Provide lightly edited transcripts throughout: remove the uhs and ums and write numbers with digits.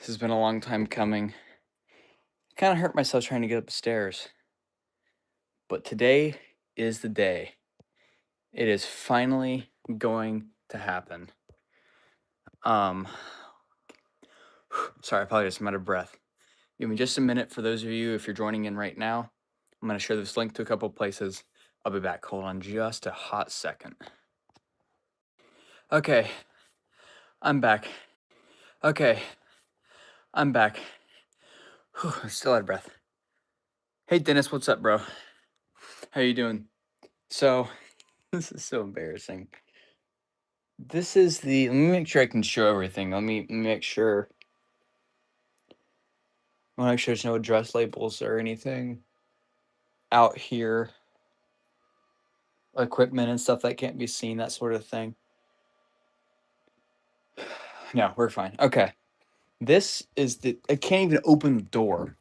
This has been a long time coming. I kind of hurt myself trying to get up the stairs, but today is the day. It is finally going to happen. Um, sorry, I probably just am out of breath. Give me just a minute for those of you, if you're joining in right now. I'm going to share this link to a couple places. I'll be back. Hold on just a hot second. Okay, I'm back. Okay, I'm back. I'm still out of breath. Hey, Dennis, what's up, bro? How you doing? So, this is so embarrassing. This is the. Let me make sure I can show everything. Let me make sure. I want to make sure there's no address labels or anything out here. Equipment and stuff that can't be seen, that sort of thing. No, we're fine. Okay. This is the. I can't even open the door.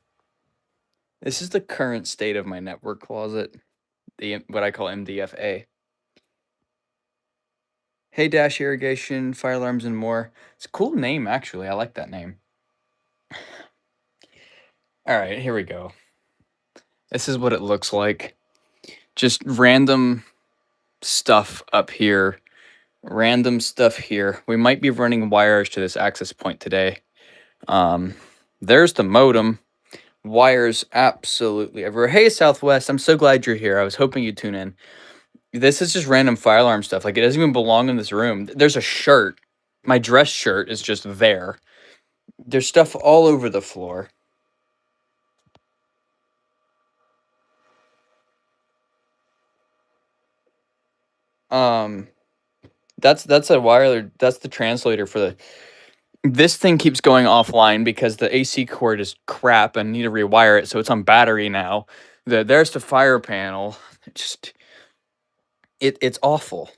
This is the current state of my network closet. The what I call MDFA. Hey Dash Irrigation, Fire Alarms and More. It's a cool name, actually. I like that name. All right, here we go. This is what it looks like. Just random stuff up here. Random stuff here. We might be running wires to this access point today. There's the modem. Wires absolutely everywhere. Hey, Southwest, I'm so glad you're here. I was hoping you'd tune in. This is just random fire alarm stuff. Like, it doesn't even belong in this room. There's a shirt. My dress shirt is just there. There's stuff all over the floor. That's a wire. That's the translator for the. This thing keeps going offline because the AC cord is crap and need to rewire it, so it's on battery now. There's the fire panel. It's awful.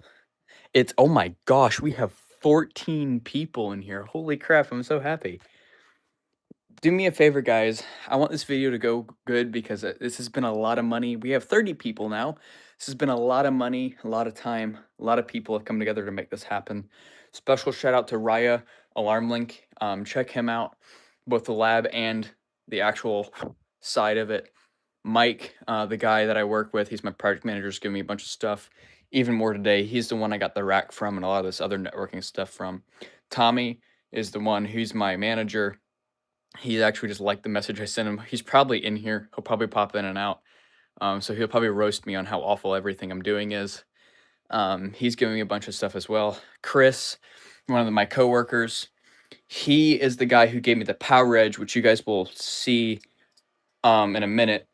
It's oh my gosh, we have 14 people in here. Holy crap, I'm so happy. Do me a favor, guys. I want this video to go good because this has been a lot of money. We have 30 people now. This has been a lot of money, a lot of time. A lot of people have come together to make this happen. Special shout out to Raya Alarm Link. Check him out, both the lab and the actual side of it. Mike, the guy that I work with, he's my project manager, is giving me a bunch of stuff. Even more today, he's the one I got the rack from and a lot of this other networking stuff from. Tommy is the one who's my manager. He actually just liked the message I sent him. He's probably in here. He'll probably pop in and out. So he'll probably roast me on how awful everything I'm doing is. He's giving me a bunch of stuff as well. Chris, one of my coworkers, he is the guy who gave me the Power Edge, which you guys will see in a minute.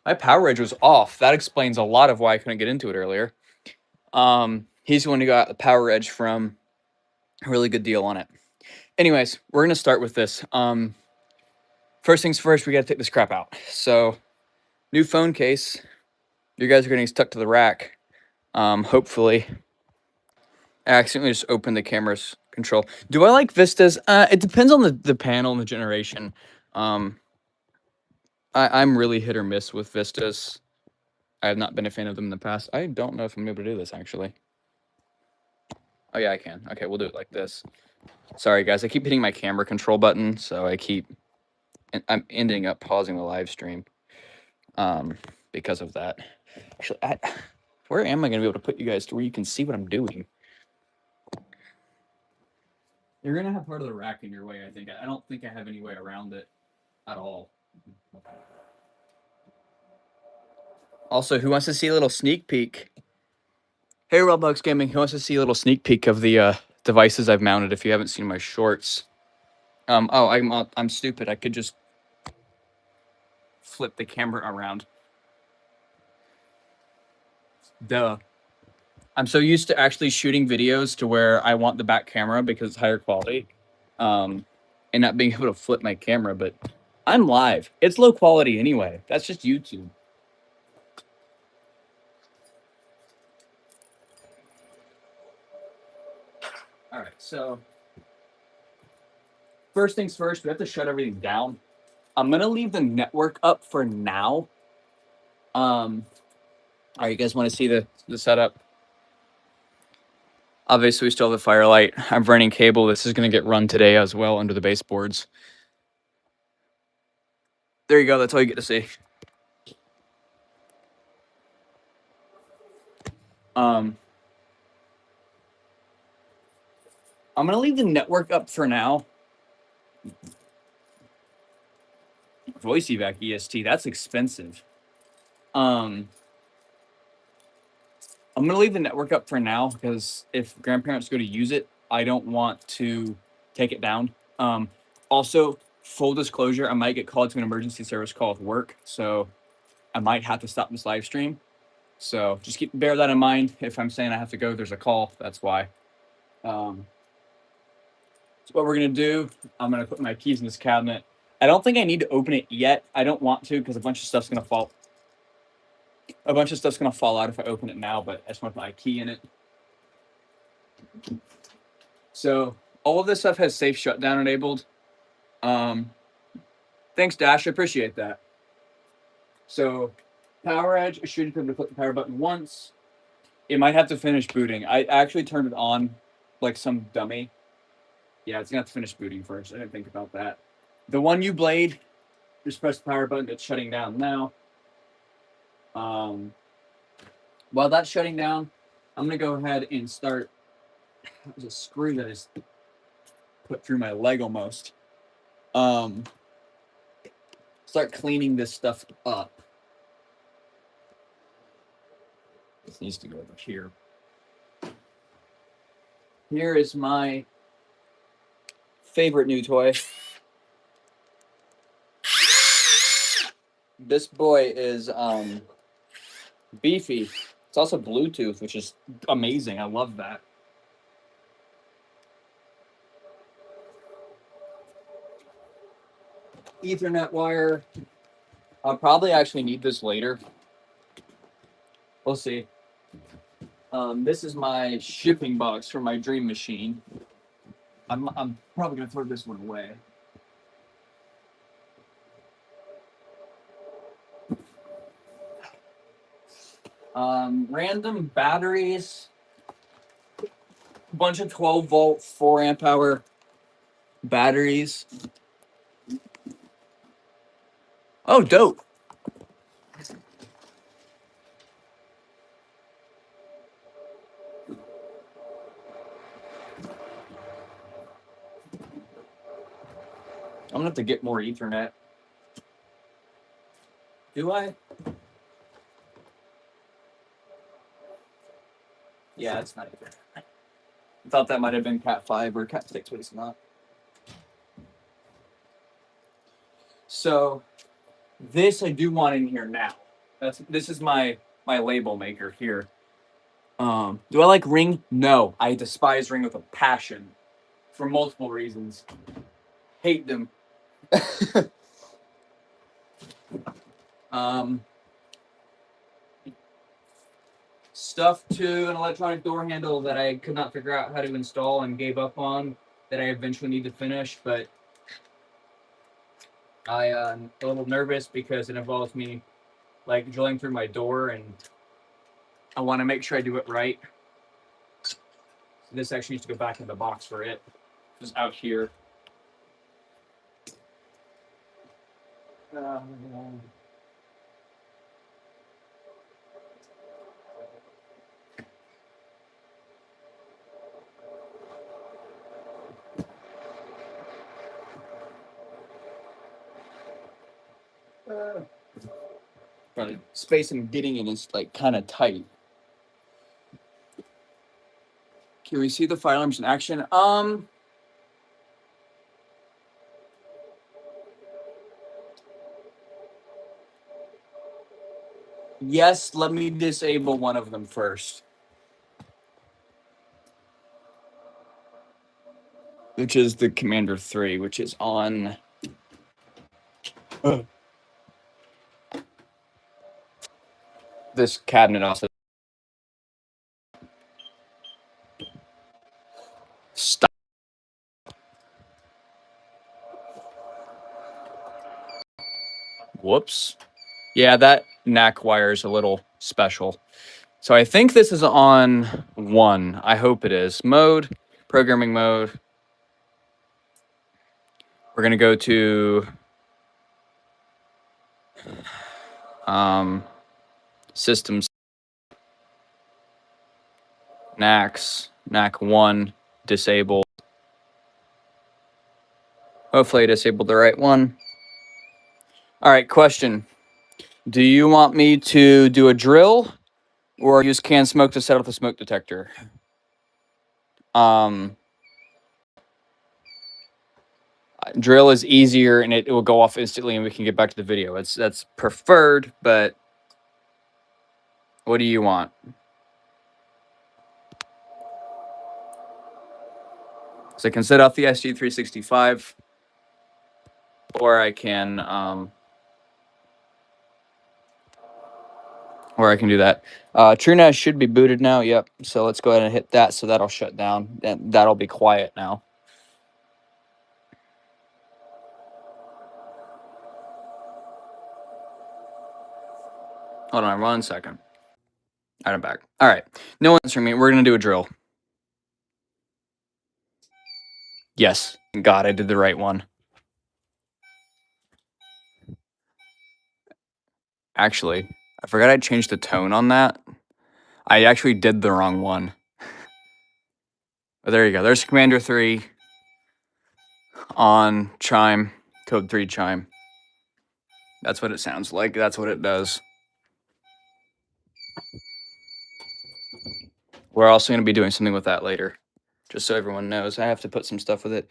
My Power Edge was off. That explains a lot of why I couldn't get into it earlier. He's the one who got the Power Edge from. A really good deal on it. Anyways, we're going to start with this. First things first, we got to take this crap out. So, new phone case. You guys are getting stuck to the rack. Hopefully. I accidentally just opened the camera's control. Do I like Vistas? It depends on the panel and the generation. I'm really hit or miss with Vistas. I have not been a fan of them in the past. I don't know if I'm able to do this, actually. Oh, yeah, I can. Okay, we'll do it like this. Sorry, guys. I keep hitting my camera control button, so I'm ending up pausing the live stream because of that. Actually, where am I going to be able to put you guys to where you can see what I'm doing? You're going to have part of the rack in your way, I think. I don't think I have any way around it at all. Also, who wants to see a little sneak peek? Hey, Roblox Gaming, who wants to see a little sneak peek of the devices I've mounted if you haven't seen my shorts? I'm stupid. I could just flip the camera around. Duh. I'm so used to actually shooting videos to where I want the back camera because it's higher quality, and not being able to flip my camera, but I'm live. It's low quality anyway. That's just YouTube. All right, so first things first, we have to shut everything down. I'm gonna leave the network up for now. All right, you guys want to see the setup? Obviously, we still have the firelight. I'm running cable. This is going to get run today as well under the baseboards. There you go. That's all you get to see. I'm going to leave the network up for now. Voice evac EST, that's expensive. I'm going to leave the network up for now because if grandparents go to use it, I don't want to take it down. Also, full disclosure, I might get called to an emergency service call with work, so I might have to stop this live stream. So just bear that in mind. If I'm saying I have to go, there's a call. That's why. So what we're going to do, I'm going to put my keys in this cabinet. I don't think I need to open it yet. I don't want to because a bunch of stuff's going to fall. A bunch of stuff's going to fall out if I open it now, but I just want to put my key in it. So all of this stuff has safe shutdown enabled. Thanks, Dash. I appreciate that. So Power Edge, I should be able to click the power button once. It might have to finish booting. I actually turned it on like some dummy. Yeah, it's going to have to finish booting first. I didn't think about that. The One U blade, just press the power button. It's shutting down now. While that's shutting down, I'm going to go ahead and start. There's a screw that is put through my leg almost. Start cleaning this stuff up. This needs to go over here. Here is my favorite new toy. This boy is beefy. It's also Bluetooth, which is amazing. I love that. Ethernet wire. I'll probably actually need this later. We'll see. This is my shipping box for my dream machine. I'm probably gonna throw this one away. Random batteries. A bunch of 12-volt, 4-amp-hour batteries. Oh, dope. I'm gonna have to get more Ethernet. Do I? Yeah, it's not Ethernet. I thought that might have been Cat 5 or Cat 6, but it's not. So this I do want in here now. This is my label maker here. Do I like Ring? No, I despise Ring with a passion for multiple reasons. Hate them. Stuff to an electronic door handle that I could not figure out how to install and gave up on that I eventually need to finish, but I'm a little nervous because it involves me like drilling through my door and I want to make sure I do it right. So this actually needs to go back in the box for it. Just out here. The space I'm getting in is like kind of tight. Can we see the fire alarms in action? Yes, let me disable one of them first. Which is the Commander 3, which is on... this cabinet also. Stop. Whoops. Yeah, that NAC wire is a little special. So I think this is on 1. I hope it is. Mode, programming mode. We're going to go to systems, NAC 1, disable. Hopefully I disabled the right one. All right, question. Do you want me to do a drill or use canned smoke to set off the smoke detector? Drill is easier and it will go off instantly and we can get back to the video. That's preferred, but what do you want? So I can set off the SG365 or I can do that. TrueNAS should be booted now. Yep. So let's go ahead and hit that. So that'll shut down and that'll be quiet now. Hold on 1 second. All right, I'm back. All right. No one's answering me. We're going to do a drill. Yes. God, I did the right one. Actually, I forgot I changed the tone on that. I actually did the wrong one. But there you go. There's Commander 3 on chime, code 3 chime. That's what it sounds like. That's what it does. We're also going to be doing something with that later. Just so everyone knows. I have to put some stuff with it.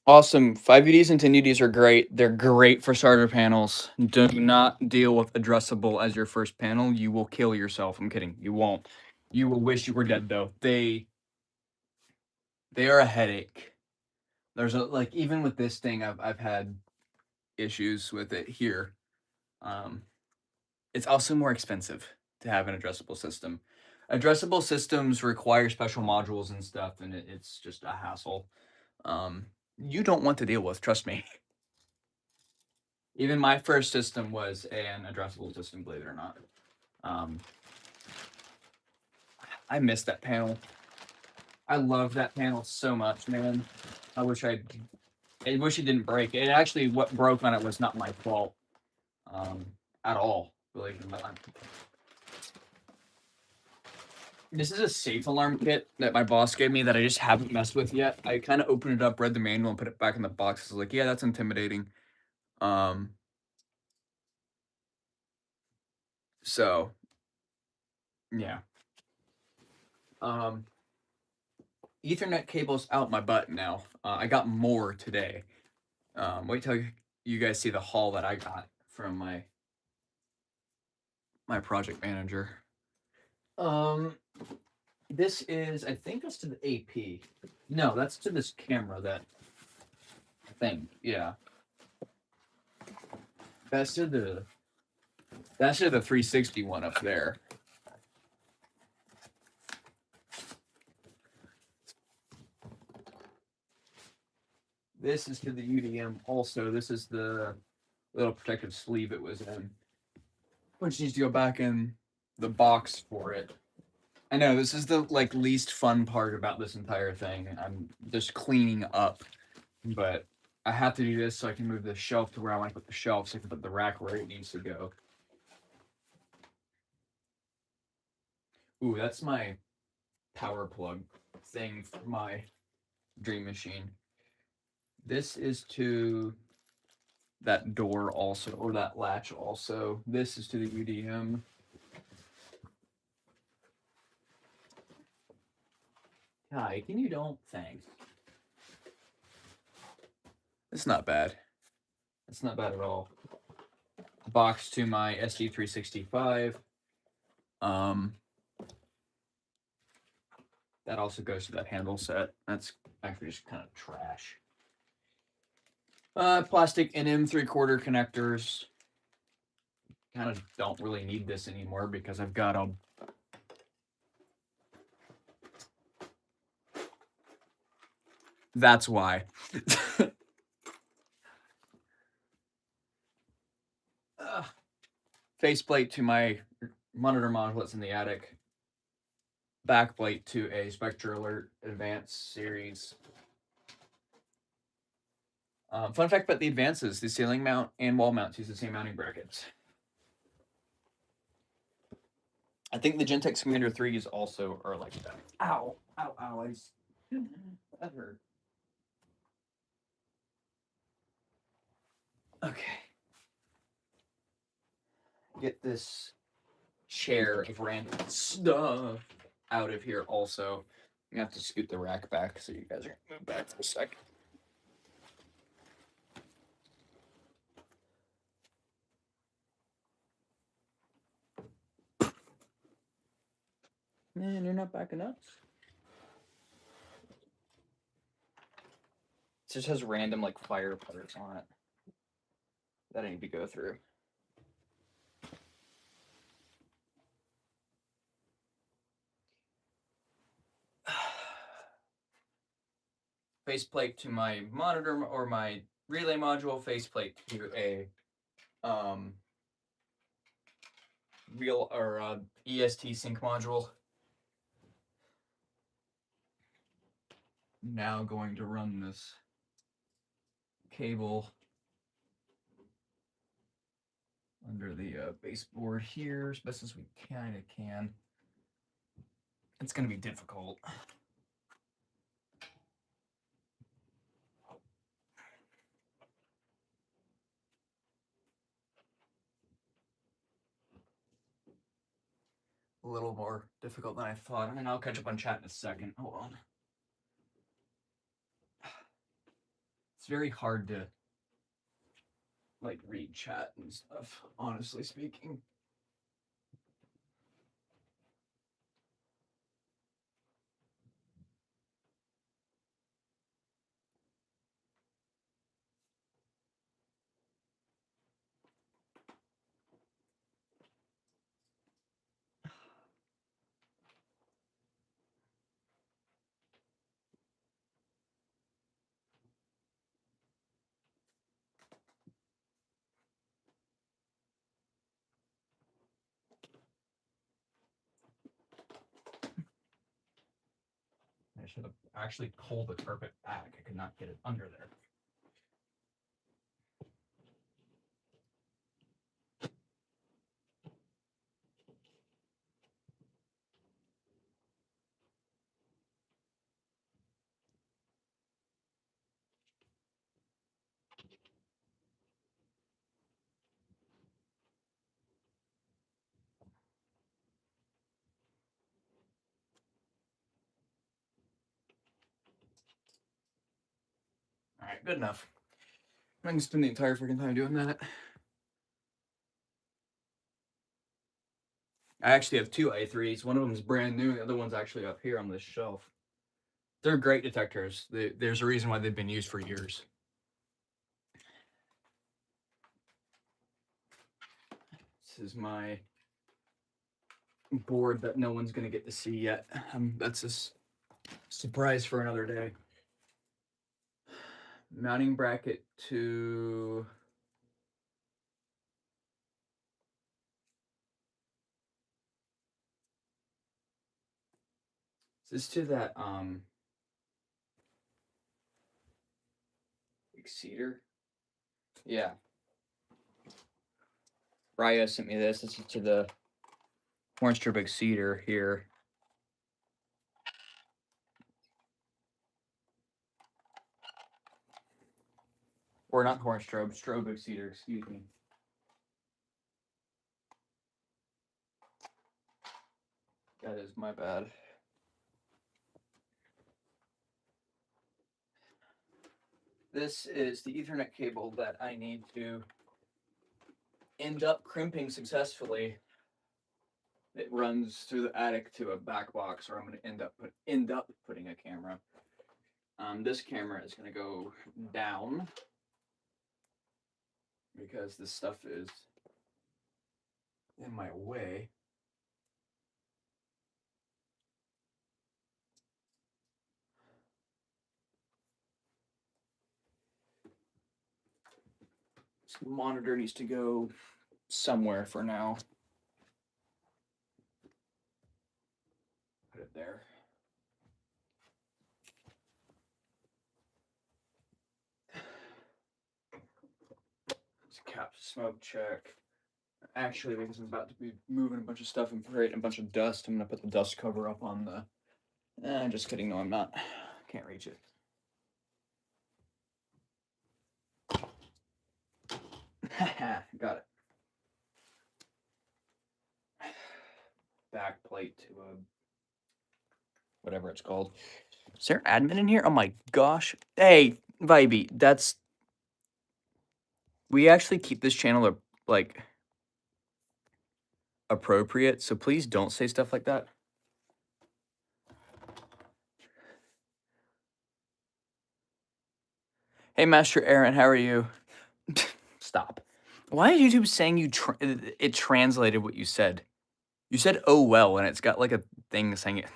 Awesome. 5UDs and 10UDs are great. They're great for starter panels. Do not deal with addressable as your first panel. You will kill yourself. I'm kidding. You won't. You will wish you were dead, though. They are a headache. There's like, even with this thing, I've had issues with it here. It's also more expensive to have an addressable system. Addressable systems require special modules and stuff, and it's just a hassle. You don't want to deal with, trust me. Even my first system was an addressable system, believe it or not. I miss that panel. I love that panel so much, man. I wish it didn't break. It actually, what broke on it was not my fault at all, believe it or not. This is a safe alarm kit that my boss gave me that I just haven't messed with yet. I kind of opened it up, read the manual, and put it back in the box. I was like, yeah, that's intimidating. So, yeah. Ethernet cable's out my butt now. I got more today. Wait till you guys see the haul that I got from my project manager. This is, I think that's to the AP. No, that's to this camera, that thing. Yeah. That's to the 360 one up there. This is to the UDM also. This is the little protective sleeve it was in, which needs to go back in the box for it. I know, this is the least fun part about this entire thing. I'm just cleaning up, but I have to do this so I can move the shelf to where I want to put the shelf, so I can put the rack where it needs to go. Ooh, that's my power plug thing for my Dream Machine. This is to that door also, or that latch also. This is to the UDM. Hi, can you don't? Thanks. It's not bad. It's not bad at all. Box to my SG365. That also goes to that handle set. That's actually just kind of trash. Plastic NM 3/4 connectors. Kind of don't really need this anymore because I've got a... That's why. faceplate to my monitor module that's in the attic. Backplate to a Spectre Alert Advanced series. Fun fact about the Advances, the ceiling mount and wall mounts use the same mounting brackets. I think the Gentex Commander 3s also are like that. Ow, ow, ow, that hurt. Okay. Get this chair of random stuff out of here also. I'm gonna have to scoot the rack back so you guys are gonna move back for a second. Man, you're not backing up. It just has random like fire putters on it that I need to go through. Faceplate to my monitor or my relay module, faceplate to a real or EST sync module. Now going to run this cable under the baseboard here as best as we kind of can. It's going to be difficult. A little more difficult than I thought. And I'll catch up on chat in a second. Hold on. It's very hard to like read chat and stuff, honestly speaking. I should have actually pulled the carpet back. I could not get it under there. All right, good enough. I'm gonna spend the entire freaking time doing that. I actually have two A3s. One of them is brand new. The other one's actually up here on this shelf. They're great detectors. There's a reason why they've been used for years. This is my board that no one's gonna get to see yet. That's a surprise for another day. Mounting bracket to this to that exceeder. Yeah. Raya sent me this. This is to the horn strip exceeder here. Or not horn strobe, strobe exceeder, excuse me. That is my bad. This is the Ethernet cable that I need to end up crimping successfully. It runs through the attic to a back box, or I'm going to end up putting a camera. This camera is going to go down because this stuff is in my way. So the monitor needs to go somewhere for now. Put it there. It's a cap smoke check. Actually, because I'm about to be moving a bunch of stuff and creating a bunch of dust, I'm gonna put the dust cover up on the. Just kidding. No, I'm not. Can't reach it. Got it. Back plate to a whatever it's called. Is there admin in here? Oh my gosh. Hey, Vibey, that's we actually keep this channel like appropriate, so please don't say stuff like that. Hey, Master Aaron, how are you? Stop. Why is YouTube saying it translated what you said? You said "oh well," and it's got like a thing saying it.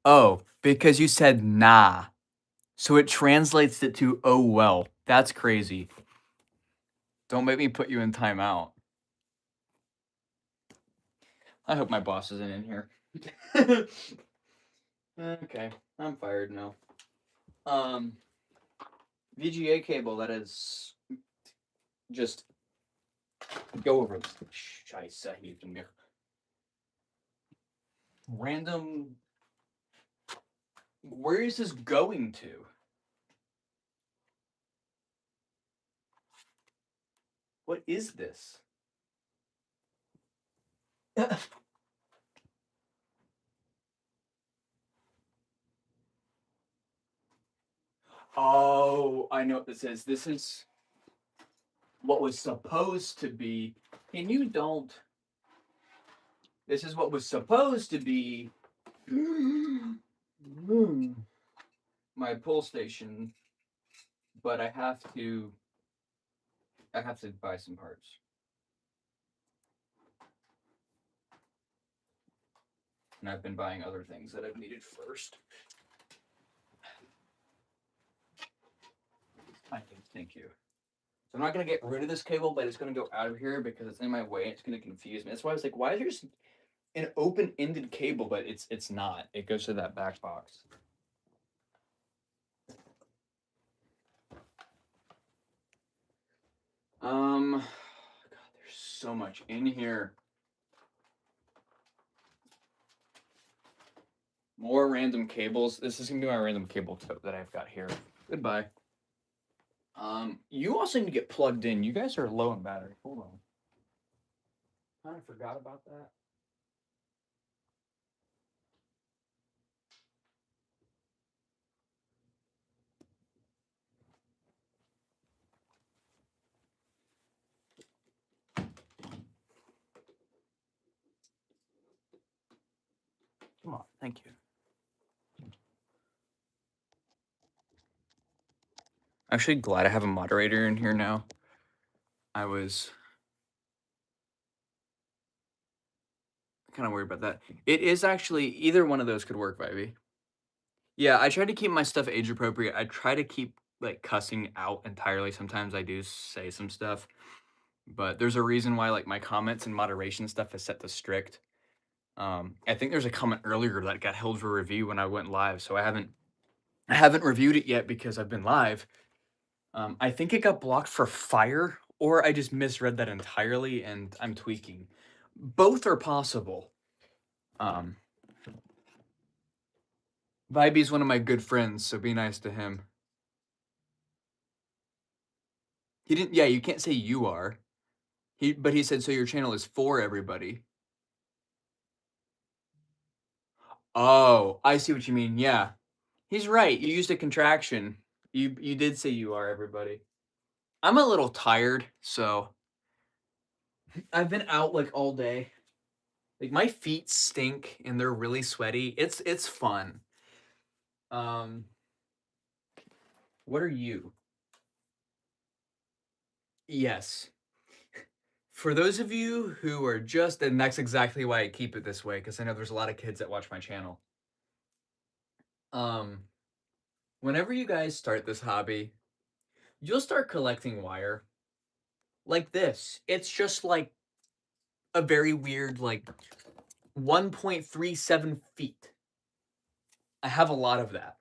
Oh, because you said "nah," so it translates it to "oh well." That's crazy. Don't make me put you in timeout. I hope my boss isn't in here. Okay, I'm fired now. VGA cable that is just go over this. Scheiße, hilf mir. Random. Where is this going to? What is this? Oh, I know what this is. This is what was supposed to be. And you don't. This is what was supposed to be my pull station, but I have to buy some parts. And I've been buying other things that I've needed first. Thank you. So I'm not gonna get rid of this cable, but it's gonna go out of here because it's in my way. It's gonna confuse me. That's why I was like, why is there just an open-ended cable? But it's not. It goes to that back box. God, there's so much in here. More random cables. This is gonna be my random cable tote that I've got here. Goodbye. You also need to get plugged in. You guys are low on battery. Hold on. Kind of forgot about that. Come on, thank you. Actually, glad I have a moderator in here now. I was kind of worried about that. It is actually either one of those could work, Vibey. Yeah, I try to keep my stuff age appropriate. I try to keep like cussing out entirely. Sometimes I do say some stuff, but there's a reason why like my comments and moderation stuff is set to strict. I think there's a comment earlier that got held for review when I went live, so I haven't reviewed it yet because I've been live. I think it got blocked for fire, or I just misread that entirely and I'm tweaking. Both are possible. Vibey's one of my good friends, so be nice to him. He didn't. Yeah, you can't say you are. But he said so. Your channel is for everybody. Oh, I see what you mean. Yeah, he's right. You used a contraction. You did say you are everybody. I'm a little tired, so I've been out like all day. Like my feet stink and they're really sweaty. It's fun. What are you? Yes. For those of you who are just, and that's exactly why I keep it this way, because I know there's a lot of kids that watch my channel. Whenever you guys start this hobby, you'll start collecting wire. like this. It's just like a very weird, like 1.37 feet. I have a lot of that.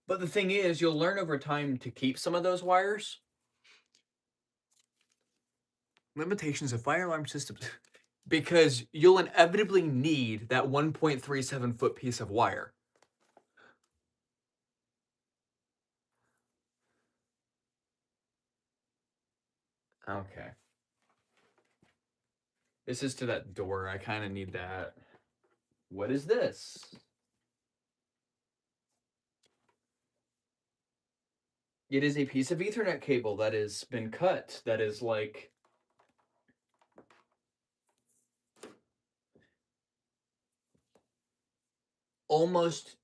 But the thing is, you'll learn over time to keep some of those wires. Limitations of fire alarm systems. Because you'll inevitably need that 1.37-foot piece of wire. Okay. This is to that door. I kind of need that. What is this? It is a piece of Ethernet cable that has been cut. That is like almost,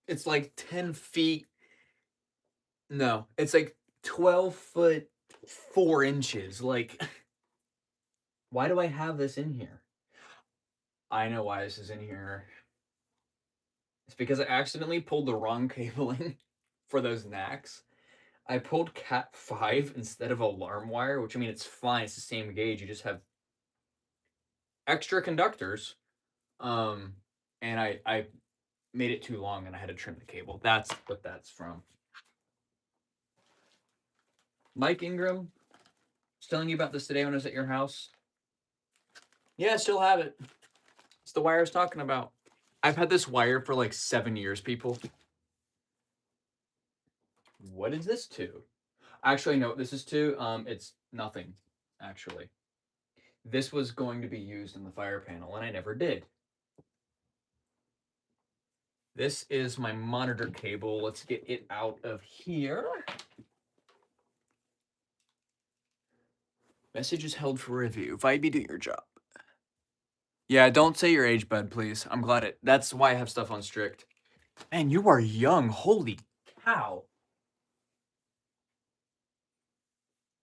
it's like 10 feet. No, it's like 12 foot 4 inches. Like, why do I have this in here? I know why this is in here. It's because I accidentally pulled the wrong cabling for those NACs. I pulled Cat 5 instead of alarm wire, which I mean, it's fine. It's the same gauge. You just have extra conductors. Um, and I made it too long and I had to trim the cable. That's what that's from. Mike Ingram, I was telling you about this today when I was at your house. Yeah, I still have it. It's the wire I was talking about. I've had this wire for like 7 years, people. What is this to? Actually, no, this is to. It's nothing, actually. This was going to be used in the fire panel, and I never did. This is my monitor cable. Let's get it out of here. Message is held for review. Vibe, do your job. Yeah, don't say your age, bud, please. I'm glad it. That's why I have stuff on strict. Man, you are young. Holy cow.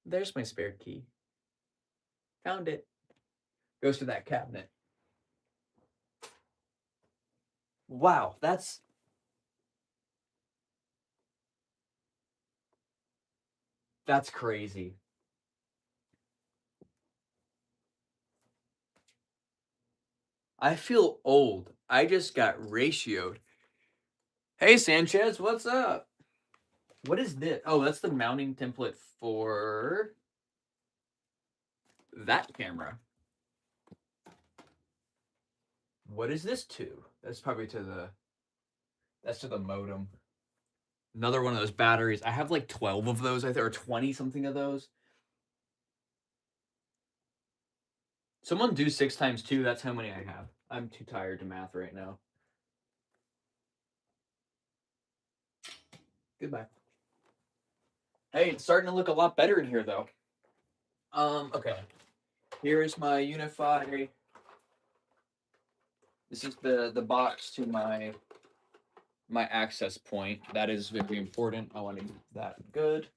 There's my spare key. Found it. Goes to that cabinet. Wow, that's crazy. I feel old. I just got ratioed. Hey, Sanchez, what's up? What is this? Oh, that's the mounting template for that camera. What is this to? That's probably to the, that's to the modem. Another one of those batteries. I have like 12 of those, I think, or 20 something of those. Someone do 6 times 2. That's how many I have. I'm too tired to math right now. Goodbye. Hey, it's starting to look a lot better in here, though. Okay. Here is my Unify. This is the box to my access point. That is very important. I want to keep that good.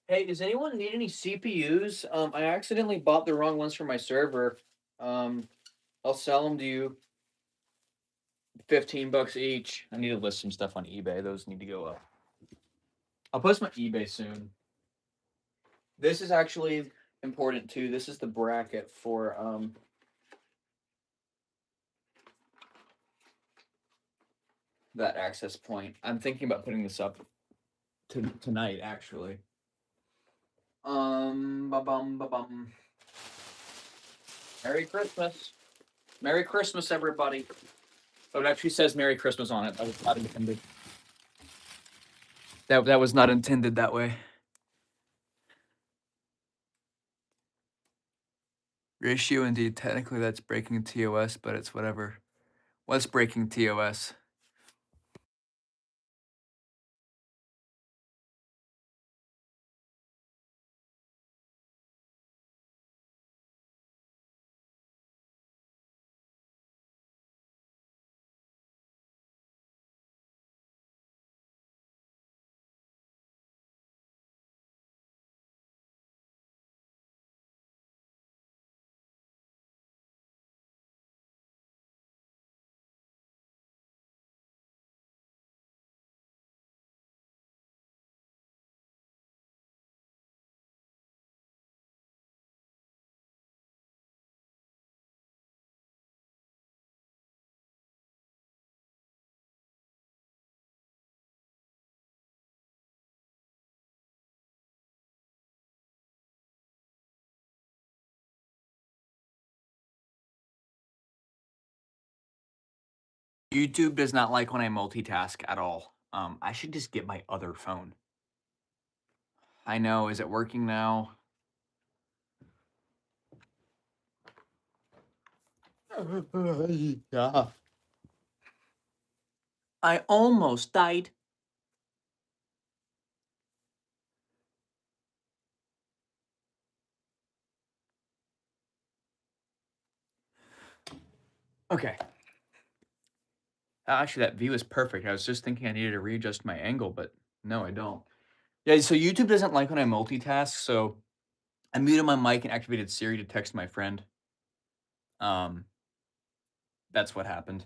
Hey, does anyone need any CPUs? I accidentally bought the wrong ones for my server. I'll sell them to you. 15 bucks each. I need to list some stuff on eBay. Those need to go up. I'll post my eBay soon. This is actually important too. This is the bracket for that access point. I'm thinking about putting this up tonight actually. Ba-bum, ba-bum. Merry Christmas. Merry Christmas, everybody. Oh, it actually says Merry Christmas on it. That was not intended. That was not intended that way. Ratio indeed. Technically, that's breaking TOS, but it's whatever. What's breaking TOS? YouTube does not like when I multitask at all. I should just get my other phone. I know, is it working now? Yeah. I almost died. Okay. Actually, that view is perfect. I was just thinking I needed to readjust my angle, but no, I don't. Yeah, so YouTube doesn't like when I multitask, so I muted my mic and activated Siri to text my friend. Um, that's what happened.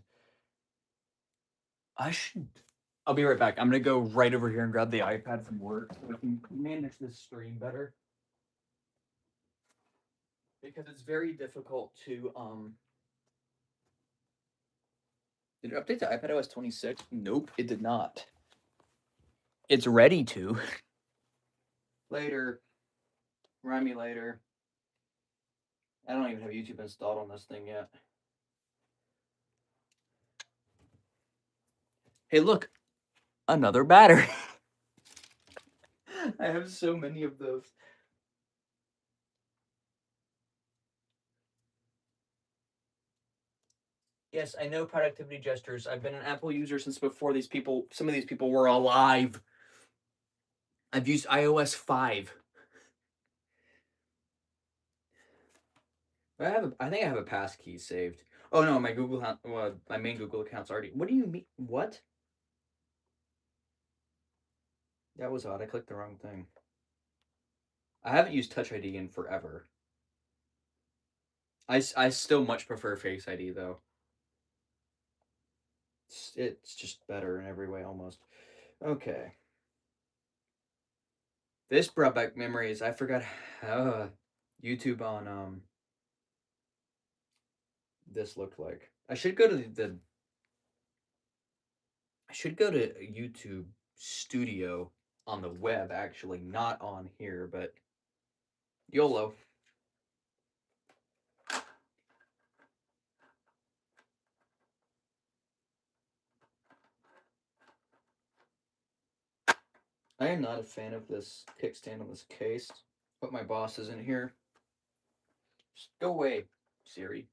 I'll be right back. I'm gonna go right over here and grab the iPad from work so we can manage this stream better. Because it's very difficult to did it update to iPadOS 26? Nope, it did not. It's ready to. Later. Remind me later. I don't even have YouTube installed on this thing yet. Hey, look, another battery. I have so many of those. Yes, I know productivity gestures. I've been an Apple user since before some of these people were alive. I've used iOS 5. I think I have a passkey saved. Oh no, my my main Google account's already. What do you mean? What? That was odd. I clicked the wrong thing. I haven't used Touch ID in forever. I still much prefer Face ID though. It's just better in every way almost. Okay. This brought back memories. I forgot YouTube on this looked like. I should go to I should go to YouTube Studio on the web actually, not on here, but YOLO. I am not a fan of this kickstand on this case. But my boss isn't here. Just go away, Siri.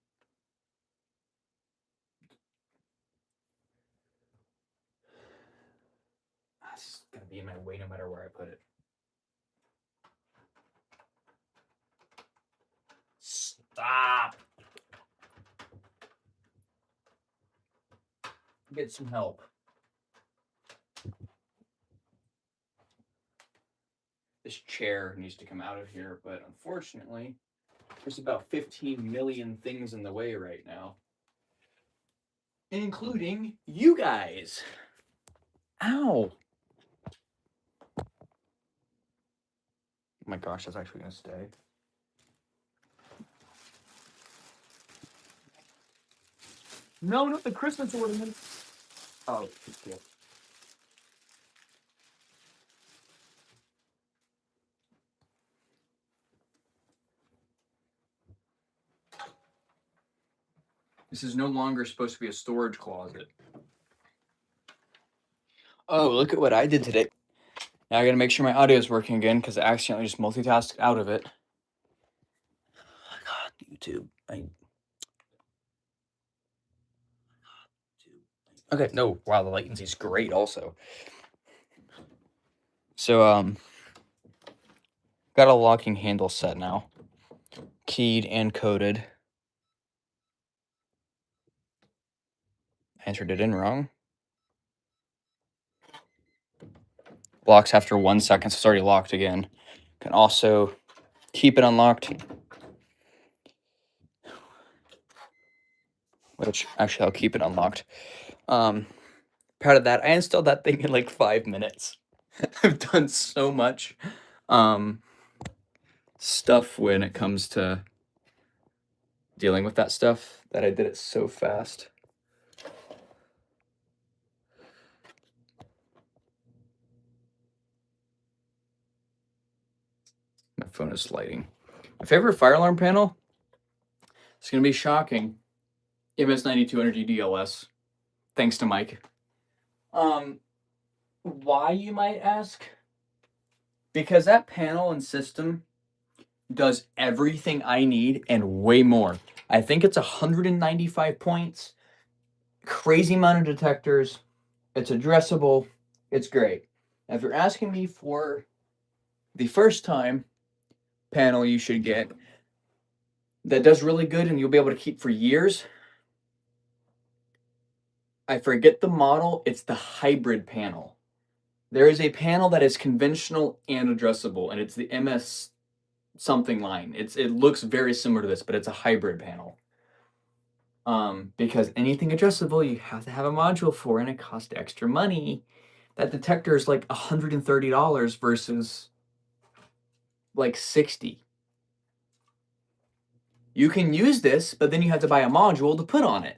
It's gonna be in my way no matter where I put it. Stop. Get some help. This chair needs to come out of here, but unfortunately, there's about 15 million things in the way right now, including you guys. Ow. Oh my gosh, that's actually gonna stay. No, not the Christmas ornament. Oh, cool. This is no longer supposed to be a storage closet. Oh, look at what I did today. Now I gotta make sure my audio is working again because I accidentally just multitasked out of it. God, YouTube. Okay, no, wow, the latency is great also. So, got a locking handle set now. Keyed and coded. Entered it in wrong. Locks after 1 second, so it's already locked again. Can also keep it unlocked. Which, actually, I'll keep it unlocked. Proud of that. I installed that thing in like 5 minutes. I've done so much stuff when it comes to dealing with that stuff that I did it so fast. My phone is lighting. My favorite fire alarm panel? It's going to be shocking. MS9200 DLS. thanks to Mike. Why, you might ask? Because that panel and system does everything I need and way more. I think it's 195 points, crazy amount of detectors. It's addressable. It's great. Now, if you're asking me for the first time panel you should get that does really good and you'll be able to keep for years, I forget the model. It's the hybrid panel. There is a panel that is conventional and addressable, and it's the MS something line. It looks very similar to this, but it's a hybrid panel. Because anything addressable, you have to have a module for, and it costs extra money. That detector is like $130 versus like $60. You can use this, but then you have to buy a module to put on it.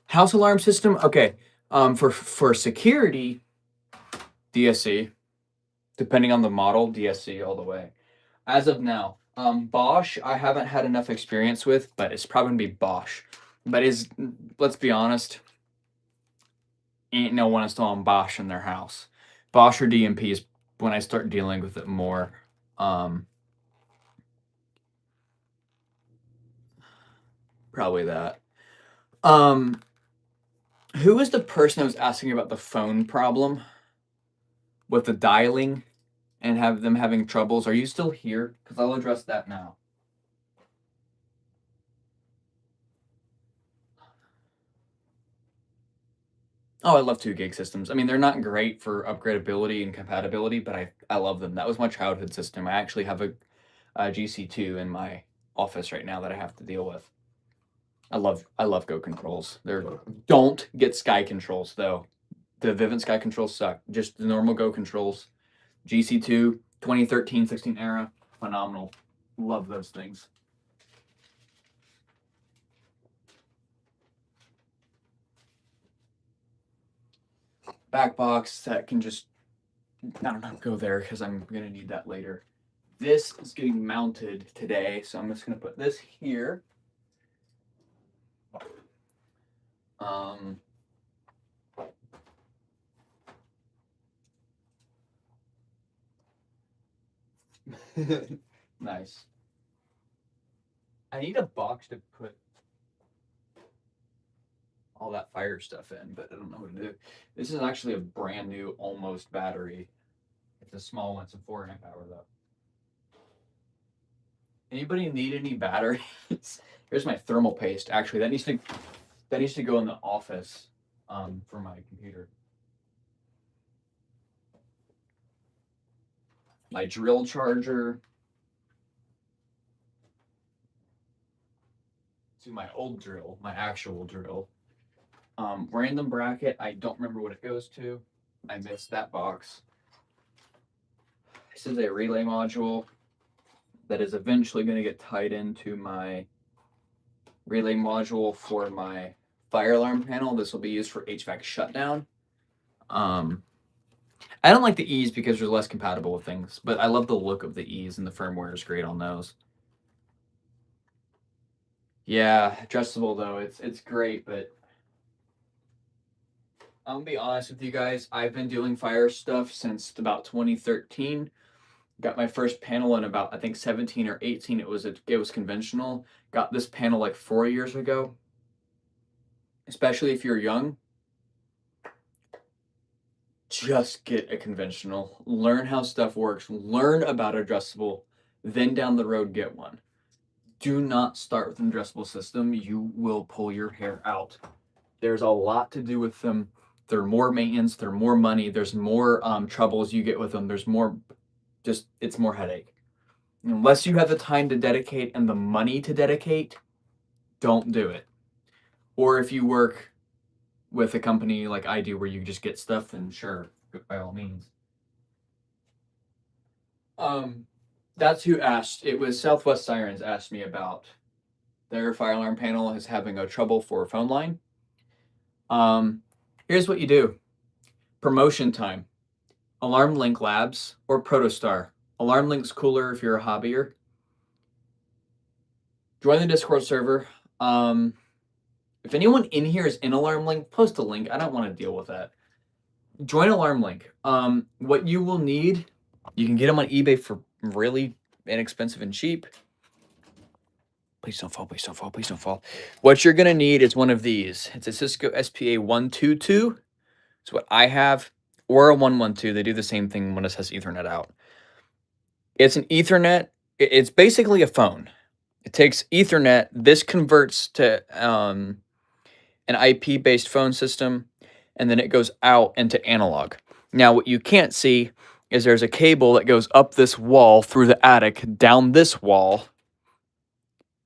House alarm system, okay. For security, DSC, depending on the model, DSC all the way. As of now, Bosch, I haven't had enough experience with, but it's probably gonna be Bosch. But let's be honest, ain't no one installing Bosch in their house. Bosch or DMP is when I start dealing with it more. Probably that. Who was the person that was asking about the phone problem with the dialing and have them having troubles? Are you still here? Because I'll address that now. Oh, I love 2 gig systems. I mean, they're not great for upgradability and compatibility, but I love them. That was my childhood system. I actually have a GC2 in my office right now that I have to deal with. I love Go controls. Don't get Sky controls though. The Vivint Sky controls suck. Just the normal Go controls. GC2, 2013, 16 era, phenomenal. Love those things. Back box that can just, I don't know, go there because I'm gonna need that later. This is getting mounted today, so I'm just gonna put this here. Nice. I need a box to put all that fire stuff in, but I don't know what to do. This is actually a brand new almost battery. It's a small one. It's a 4.5 hour though. Anybody need any batteries? Here's my thermal paste. Actually, that needs to go in the office for my computer. My drill charger. To my old drill, my actual drill. Random bracket, I don't remember what it goes to. I missed that box. This is a relay module that is eventually going to get tied into my relay module for my fire alarm panel. This will be used for HVAC shutdown. I don't like the E's because they're less compatible with things, but I love the look of the E's and the firmware is great on those. Yeah, adjustable though, it's great, but I'm gonna be honest with you guys. I've been doing fire stuff since about 2013. Got my first panel in about I think 17 or 18. It was conventional. Got this panel like 4 years ago. Especially if you're young, just get a conventional. Learn how stuff works. Learn about adjustable. Then down the road get one. Do not start with an addressable system. You will pull your hair out. There's a lot to do with them. They're more maintenance. They're more money. There's more troubles you get with them. There's more, it's more headache. Unless you have the time to dedicate and the money to dedicate, don't do it. Or if you work with a company like I do where you just get stuff, then sure, by all means. That's who asked. It was Southwest Sirens asked me about their fire alarm panel is having a trouble for a phone line. Here's what you do. Promotion time. Alarm Link Labs or Protostar. Alarm Link's cooler if you're a hobbyer. Join the Discord server. If anyone in here is in Alarm Link, post a link. I don't want to deal with that. Join Alarm Link. What you will need, you can get them on eBay for really inexpensive and cheap. Please don't fall, please don't fall, please don't fall. What you're gonna need is one of these. It's a Cisco SPA 122. It's what I have, or a 112. They do the same thing when it says Ethernet out. It's an Ethernet. It's basically a phone. It takes Ethernet. This converts to an IP-based phone system, and then it goes out into analog. Now, what you can't see is there's a cable that goes up this wall through the attic, down this wall,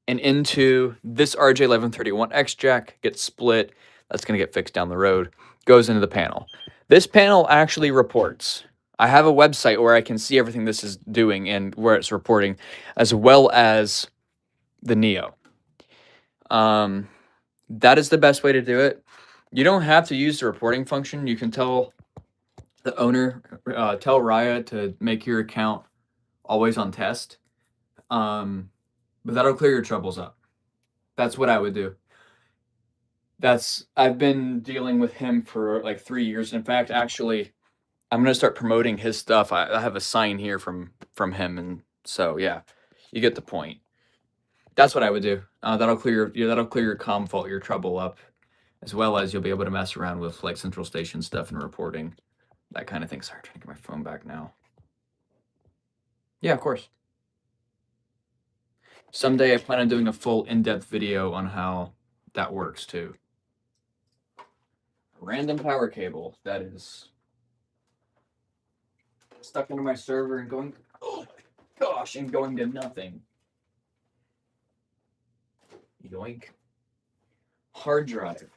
and into this RJ1131X jack, gets split. That's going to get fixed down the road. Goes into the panel. This panel actually reports. I have a website where I can see everything this is doing and where it's reporting, as well as the Neo. That is the best way to do it. You don't have to use the reporting function. You can tell the owner, tell Raya to make your account always on test. But that'll clear your troubles up. That's what I would do. I've been dealing with him for like 3 years. In fact, actually, I'm gonna start promoting his stuff. I have a sign here from him, and so yeah, you get the point. That's what I would do. That'll clear your comm fault, your trouble up, as well as you'll be able to mess around with like central station stuff and reporting, that kind of thing. Sorry, I'm trying to get my phone back now. Yeah, of course. Someday I plan on doing a full in-depth video on how that works too. Random power cable that is stuck into my server and going, oh my gosh, and going to nothing. Yoink. Hard drive.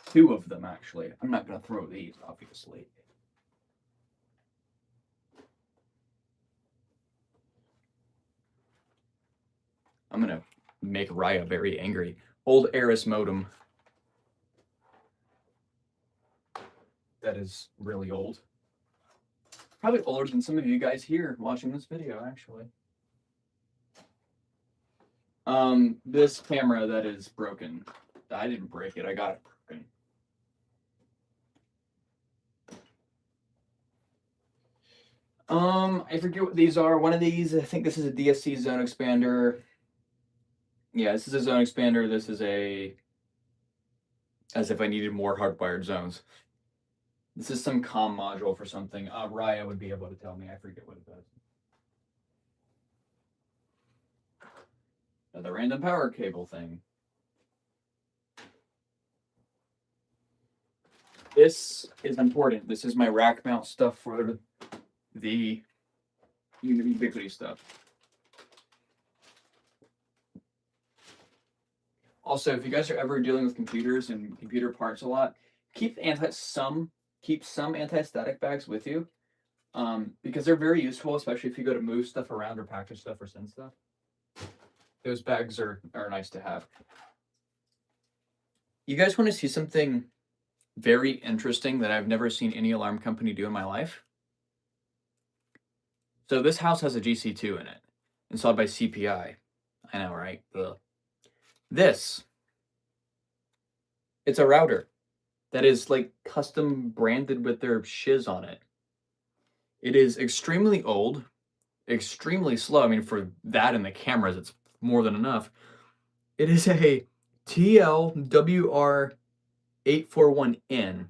2 of them, actually. I'm not going to throw these, obviously. I'm going to make Raya very angry. Old Eris modem. That is really old. Probably older than some of you guys here watching this video, actually. This camera that is broken. I didn't break it, I got it broken. I forget what these are. One of these, I think this is a DSC zone expander. Yeah, this is a zone expander. This is as if I needed more hardwired zones. This is some comm module for something. Raya would be able to tell me. I forget what it does. The random power cable thing. This is important. This is my rack mount stuff for the Ubiquity stuff. Also, if you guys are ever dealing with computers and computer parts a lot, keep some anti-static bags with you, because they're very useful, especially if you go to move stuff around or package stuff or send stuff. Those bags are nice to have. You guys want to see something very interesting that I've never seen any alarm company do in my life? So this house has a GC2 in it, installed by CPI. I know, right? Ugh. This, it's a router that is like custom branded with their shiz on it. It is extremely old, extremely slow. I mean, for that and the cameras, it's more than enough. It is a TLWR841N.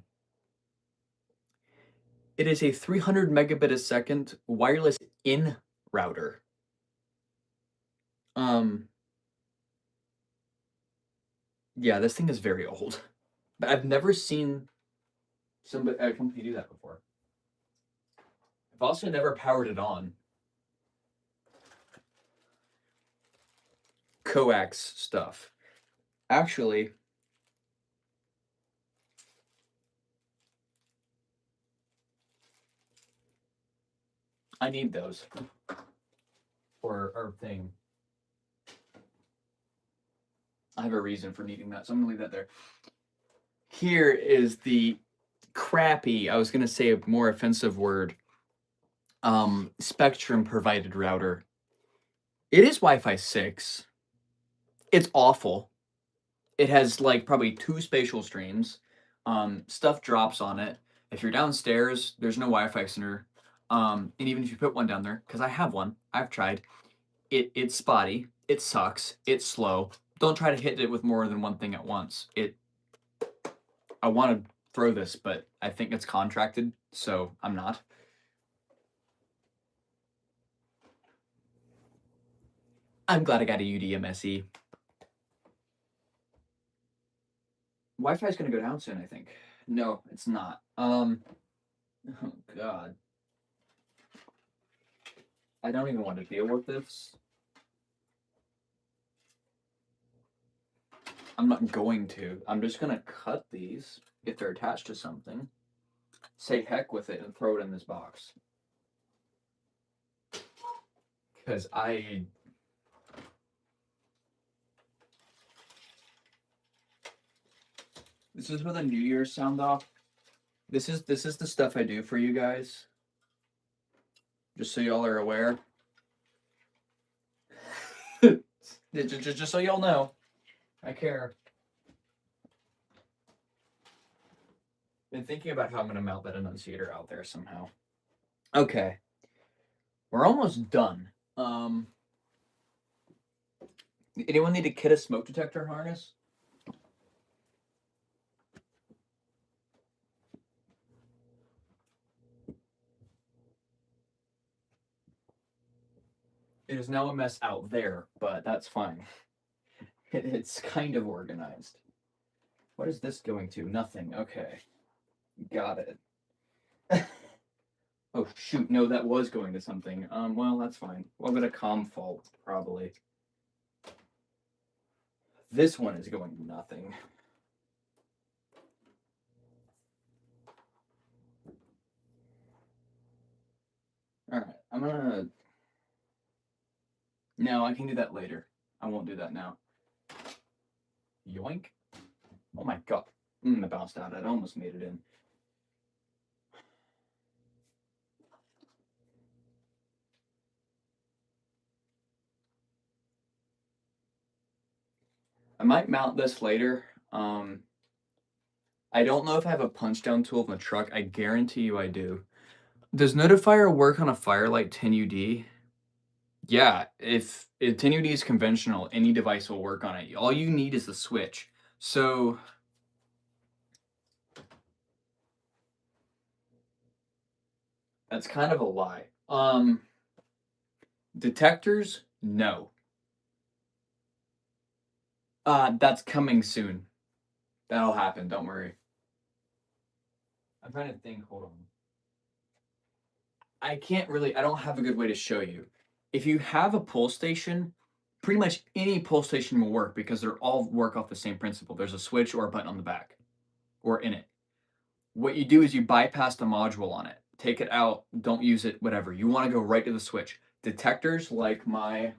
It is a 300 megabit a second wireless in router. Yeah, this thing is very old. But I've never seen a company do that before. I've also never powered it on. Coax stuff. Actually, I need those for our thing. I have a reason for needing that, so I'm gonna leave that there. Here is the crappy, I was gonna say a more offensive word, Spectrum provided router. It is Wi-Fi 6. It's awful. It has like probably 2 spatial streams. Stuff drops on it. If you're downstairs, there's no Wi-Fi center. And even if you put one down there, because I have one, I've tried. It's spotty. It sucks. It's slow. Don't try to hit it with more than one thing at once. I want to throw this, but I think it's contracted, so I'm not. I'm glad I got a UDMSE. Wi-Fi is going to go down soon, I think. No, it's not. Oh God. I don't even want to deal with this. I'm not going to. I'm just going to cut these if they're attached to something. Say heck with it and throw it in this box. Because this is for the New Year's sound off. This is the stuff I do for you guys. Just so y'all are aware. just so y'all know. I care. Been thinking about how I'm gonna mount that enunciator out there somehow. Okay. We're almost done. Anyone need to kit a smoke detector harness? It is now a mess out there, but that's fine. It's kind of organized. What is this going to? Nothing. Okay. Got it. Oh, shoot. No, that was going to something. Well, that's fine. We'll get a comm fault, probably. This one is going to nothing. All right. I'm gonna... No, I can do that later. I won't do that now. Yoink. Oh my god. It bounced out. I almost made it in. I might mount this later. I don't know if I have a punch down tool in the truck. I guarantee you I do. Does Notifier work on a Firelight 10UD? Yeah, if 10UD is conventional, any device will work on it. All you need is the switch. So that's kind of a lie. Detectors, no. That's coming soon. That'll happen, don't worry. I'm trying to think, hold on. I don't have a good way to show you. If you have a pull station, pretty much any pull station will work because they're all work off the same principle. There's a switch or a button on the back or in it. What you do is you bypass the module on it. Take it out, don't use it, whatever. You want to go right to the switch. Detectors like my...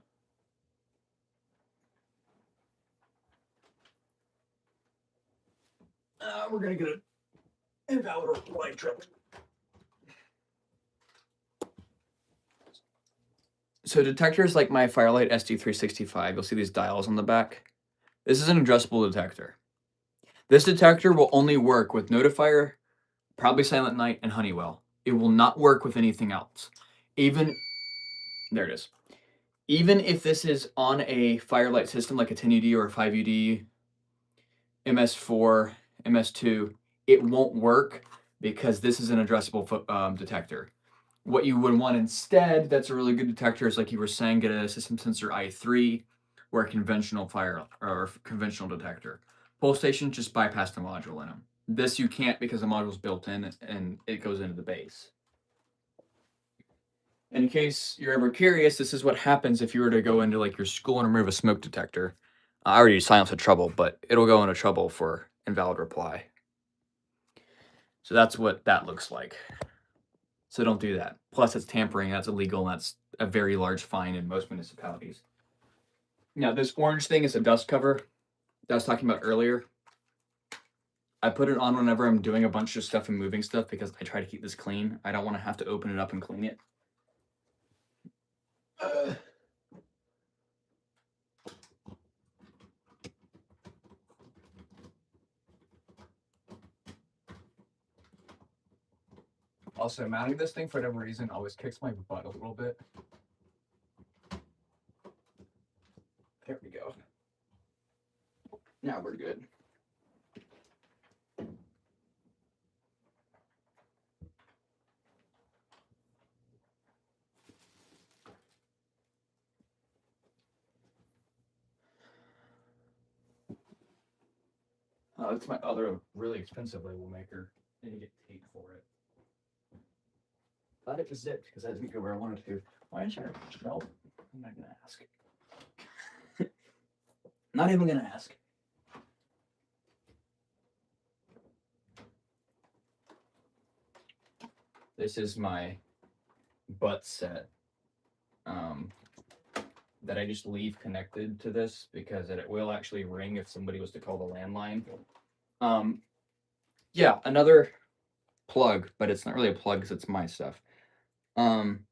we're going to get an invalid light trip. So detectors like my Firelight SD365, you'll see these dials on the back. This is an adjustable detector. This detector will only work with Notifier, probably Silent Night, and Honeywell. It will not work with anything else. There it is. Even if this is on a Firelight system like a 10UD or a 5UD, MS4, MS2, it won't work because this is an addressable detector. What you would want instead, that's a really good detector, is like you were saying, get a system sensor i3 or a conventional conventional detector. Pull stations just bypass the module in them. This you can't because the module's built in and it goes into the base. In case you're ever curious, this is what happens if you were to go into like your school and remove a smoke detector. I already silenced the trouble, but it'll go into trouble for invalid reply. So that's what that looks like. So don't do that. Plus, it's tampering. That's illegal, and that's a very large fine in most municipalities. Now, this orange thing is a dust cover that I was talking about earlier. I put it on whenever I'm doing a bunch of stuff and moving stuff because I try to keep this clean. I don't want to have to open it up and clean it. Also, mounting this thing for whatever reason always kicks my butt a little bit. There we go. Now we're good. It's my other really expensive label maker. I need to get tape for it. Thought it was zipped because I didn't go where I wanted to. Why is there? No, I'm not gonna ask. Not even gonna ask. This is my butt set that I just leave connected to this because it will actually ring if somebody was to call the landline. Yeah, another plug, but it's not really a plug because it's my stuff. Phone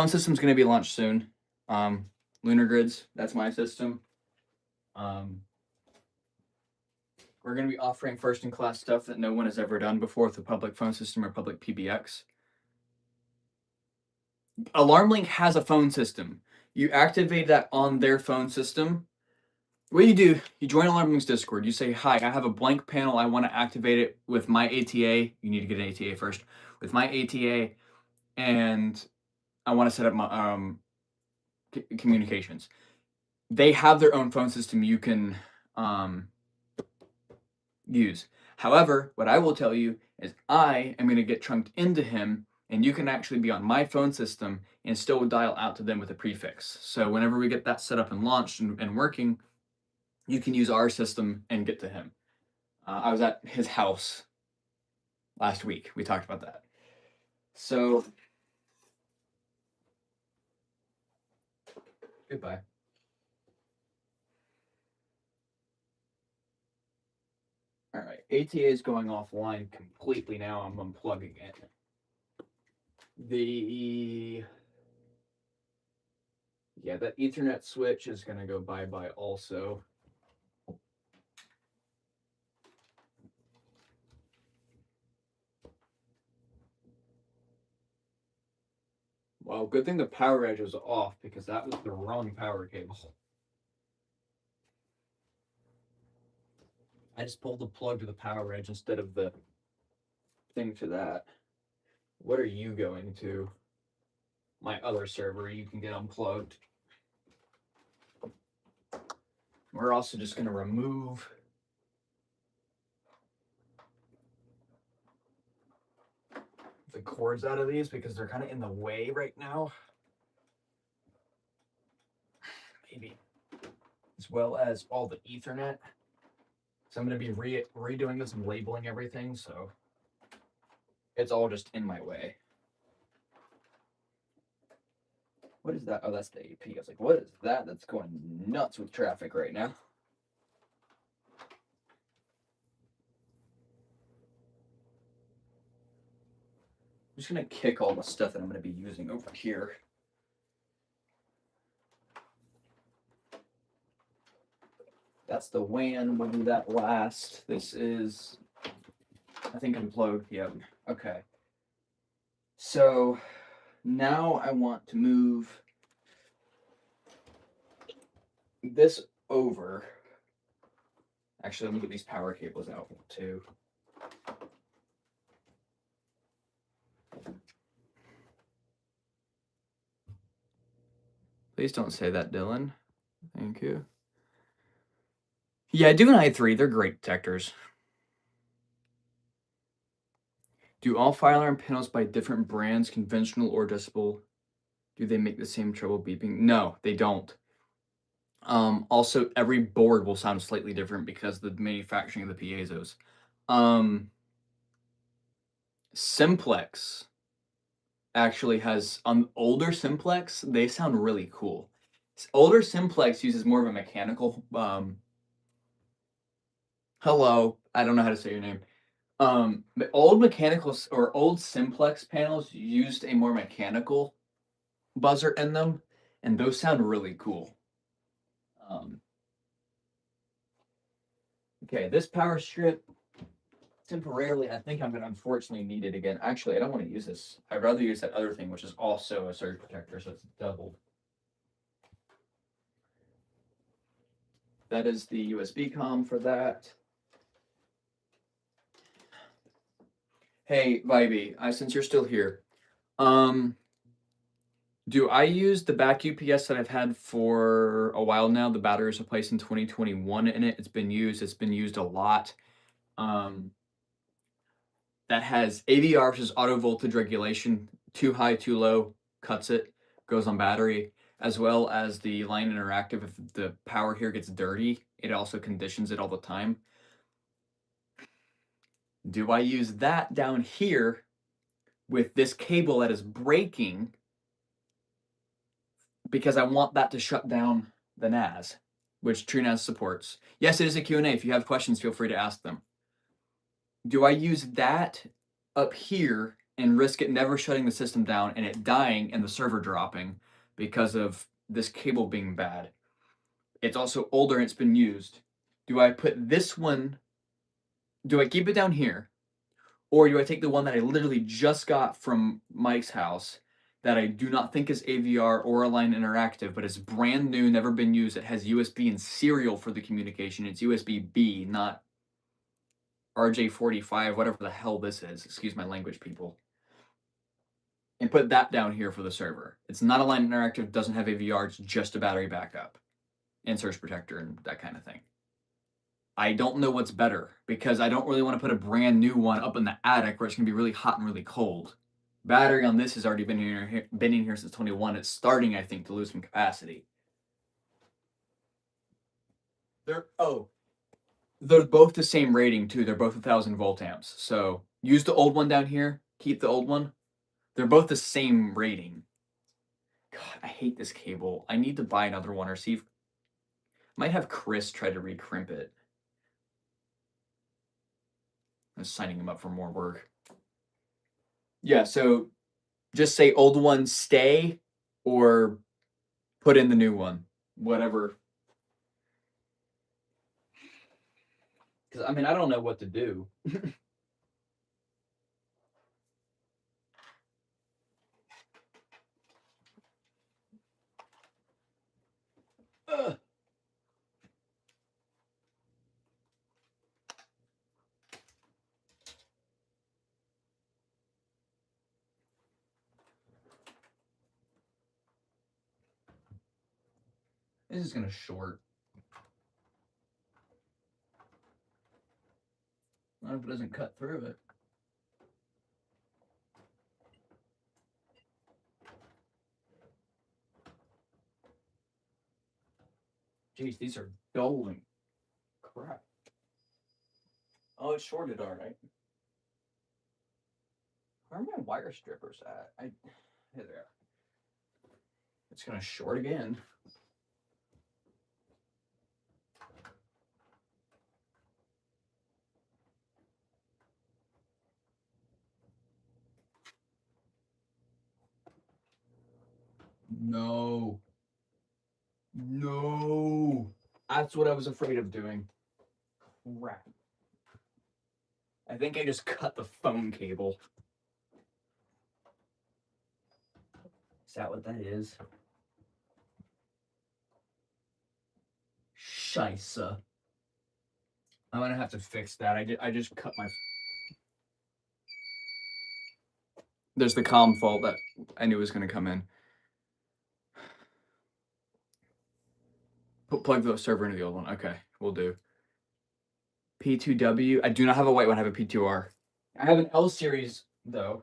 system's going to be launched soon. Lunar Grids, that's my system. We're going to be offering first-in-class stuff that no one has ever done before with a public phone system or public PBX. AlarmLink has a phone system. You activate that on their phone system. What you join AlarmLink's Discord. You say, hi, I have a blank panel. I want to activate it with my ATA. You need to get an ATA first. With my ATA, and I want to set up my communications. They have their own phone system you can use. However, what I will tell you is I am going to get chunked into him, and you can actually be on my phone system and still dial out to them with a prefix. So whenever we get that set up and launched and working, you can use our system and get to him. I was at his house last week. We talked about that. So, goodbye. All right, ATA is going offline completely now. I'm unplugging it. That Ethernet switch is going to go bye-bye also. Well, good thing the power edge was off because that was the wrong power cable. I just pulled the plug to the power edge instead of the thing to that. What are you going to? My other server, you can get unplugged. We're also just going to remove the cords out of these because they're kind of in the way right now. Maybe. As well as all the Ethernet. So I'm going to be redoing this and labeling everything, so it's all just in my way. What is that? Oh, that's the AP. I was like, what is that? That's going nuts with traffic right now. I'm just going to kick all the stuff that I'm going to be using over here. That's the WAN. We'll do that last. This is, I think, unplugged. Yep. Okay. So now I want to move this over. Actually, let me get these power cables out too. Please don't say that, Dylan. Thank you. Yeah, do an i3. They're great detectors. Do all fire alarm panels by different brands, conventional or decibel? Do they make the same trouble beeping? No, they don't. Also, every board will sound slightly different because of the manufacturing of the piezos. Simplex actually has, older Simplex, they sound really cool. Older Simplex uses more of a mechanical, hello, I don't know how to say your name. Old mechanicals or old Simplex panels used a more mechanical buzzer in them, and those sound really cool. Okay, this power strip temporarily, I think I'm gonna unfortunately need it again. Actually, I don't want to use this. I'd rather use that other thing, which is also a surge protector, so it's doubled. That is the USB comm for that. Hey, Vibey, since you're still here, do I use the back UPS that I've had for a while now? The battery was replaced in 2021 in it. It's been used. It's been used a lot. That has AVR, which is auto voltage regulation. Too high, too low, cuts it, goes on battery, as well as the line interactive. If the power here gets dirty, it also conditions it all the time. Do I use that down here with this cable that is breaking because I want that to shut down the NAS, which TrueNAS supports? Yes, it is a Q&A. If you have questions, feel free to ask them. Do I use that up here and risk it never shutting the system down and it dying and the server dropping because of this cable being bad? It's also older and it's been used. Do I put this one, do I keep it down here? Or do I take the one that I literally just got from Mike's house that I do not think is AVR or Align Interactive, but it's brand new, never been used. It has USB and serial for the communication. It's USB-B, not RJ45, whatever the hell this is. Excuse my language, people. And put that down here for the server. It's not Align Interactive, doesn't have AVR, it's just a battery backup and surge protector and that kind of thing. I don't know what's better because I don't really want to put a brand new one up in the attic where it's going to be really hot and really cold. Battery on this has already been in here since 21. It's starting, I think, to lose some capacity. They're both the same rating too. They're both 1,000 volt amps. So use the old one down here. Keep the old one. They're both the same rating. God, I hate this cable. I need to buy another one or see if might have Chris try to recrimp it. I'm signing him up for more work. Yeah, so just say old one stay or put in the new one. Whatever. Because, I mean, I don't know what to do. This is going to short. What if it doesn't cut through it? Jeez, these are doling. Crap. Oh, it's shorted, all right. Where are my wire strippers at? Here they are. It's going to short again. No. No. That's what I was afraid of doing. Crap. I think I just cut the phone cable. Is that what that is? Scheisse. I'm gonna have to fix that. I just cut my. There's the comm fault that I knew was gonna come in. Plug the server into the old one. Okay, we'll do. P2W. I do not have a white one. I have a P2R. I have an L series though.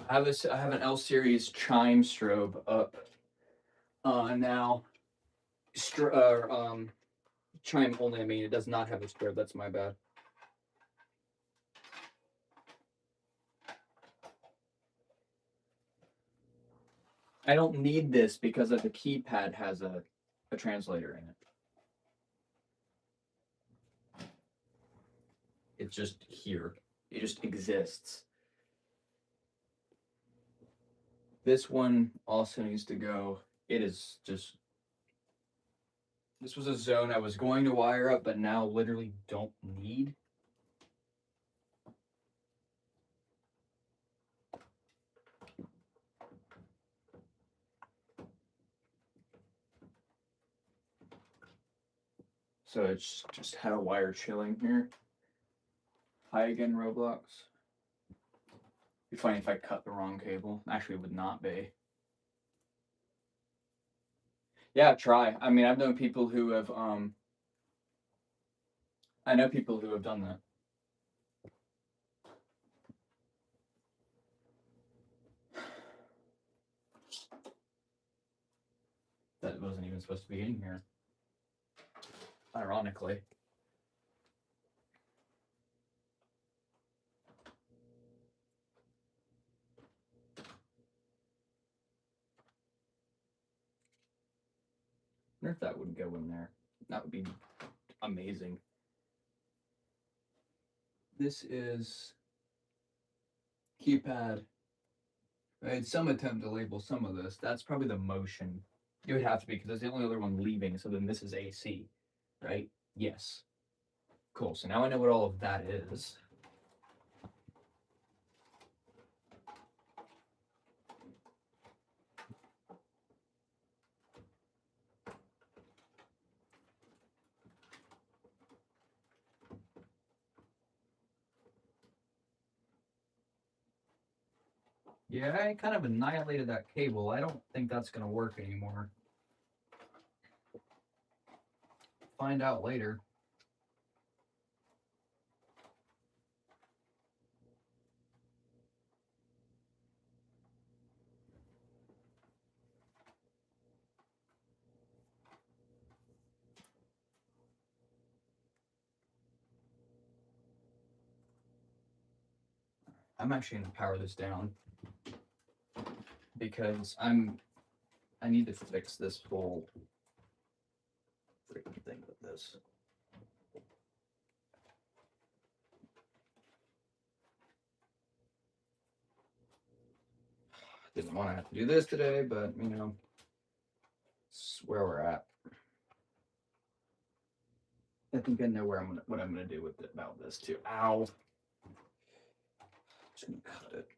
I have an L series chime strobe up. Now, chime only. I mean, it does not have a strobe. That's my bad. I don't need this because the keypad has a translator in it. It's just here. It just exists. This one also needs to go It is just, this was a zone I was going to wire up, but now literally don't need. So it's just had a wire chilling here. Hi again, Roblox. Be funny if I cut the wrong cable. Actually, it would not be. Yeah, try. I mean, I've known people who have I know people who have done that. That wasn't even supposed to be in here. Ironically. I wonder if that would go in there. That would be amazing. This is keypad. I had some attempt to label some of this. That's probably the motion. It would have to be because that's the only other one leaving. So then this is AC, right? Yes. Cool. So now I know what all of that is. Yeah, I kind of annihilated that cable. I don't think that's going to work anymore. Find out later. I'm actually going to power this down because I need to fix this whole freaking thing with this. Didn't want to have to do this today, but you know, it's where we're at. I think I know what I'm gonna do with it about this too. Ow! Just gonna cut it.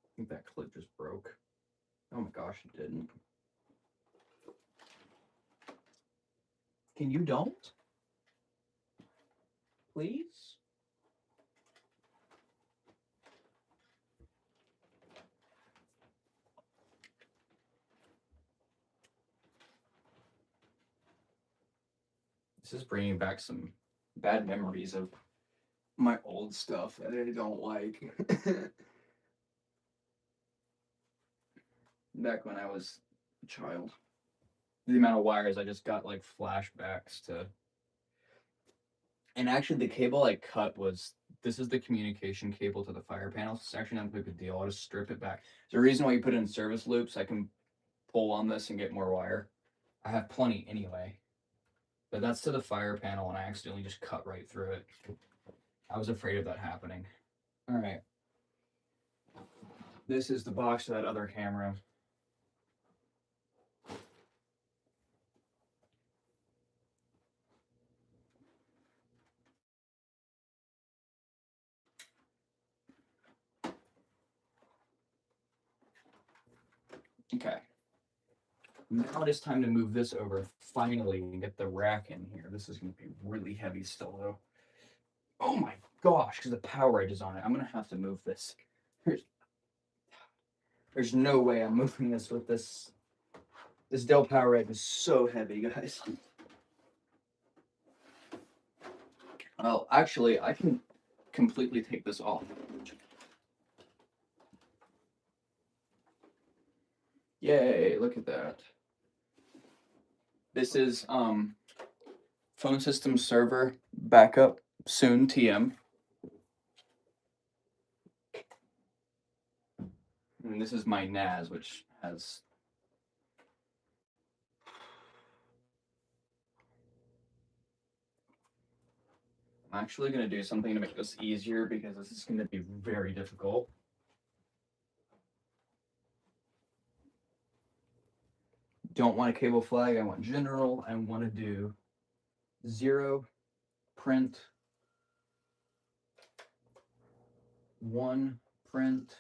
I think that clip just broke. Oh my gosh, it didn't. Can you don't? Please? This is bringing back some bad memories of my old stuff that I don't like. Back when I was a child. The amount of wires I just got like flashbacks to. And actually, the cable I cut was, this is the communication cable to the fire panel. It's actually not a big deal. I'll just strip it back. There's a reason why you put it in service loops. I can pull on this and get more wire. I have plenty anyway. But that's to the fire panel, and I accidentally just cut right through it. I was afraid of that happening. All right. This is the box of that other camera. Okay. Now it is time to move this over finally and get the rack in here. This is going to be really heavy still, though. Oh my gosh, because the power edge is on it. I'm going to have to move this. There's no way I'm moving this with this. This Dell power edge is so heavy, guys. Well, actually, I can completely take this off. Yay, look at that. This is Phone system server backup soon TM. And this is my NAS, which has I'm actually going to do something to make this easier because this is going to be very difficult. Don't want a cable flag. I want general. I want to do 0 print 1 print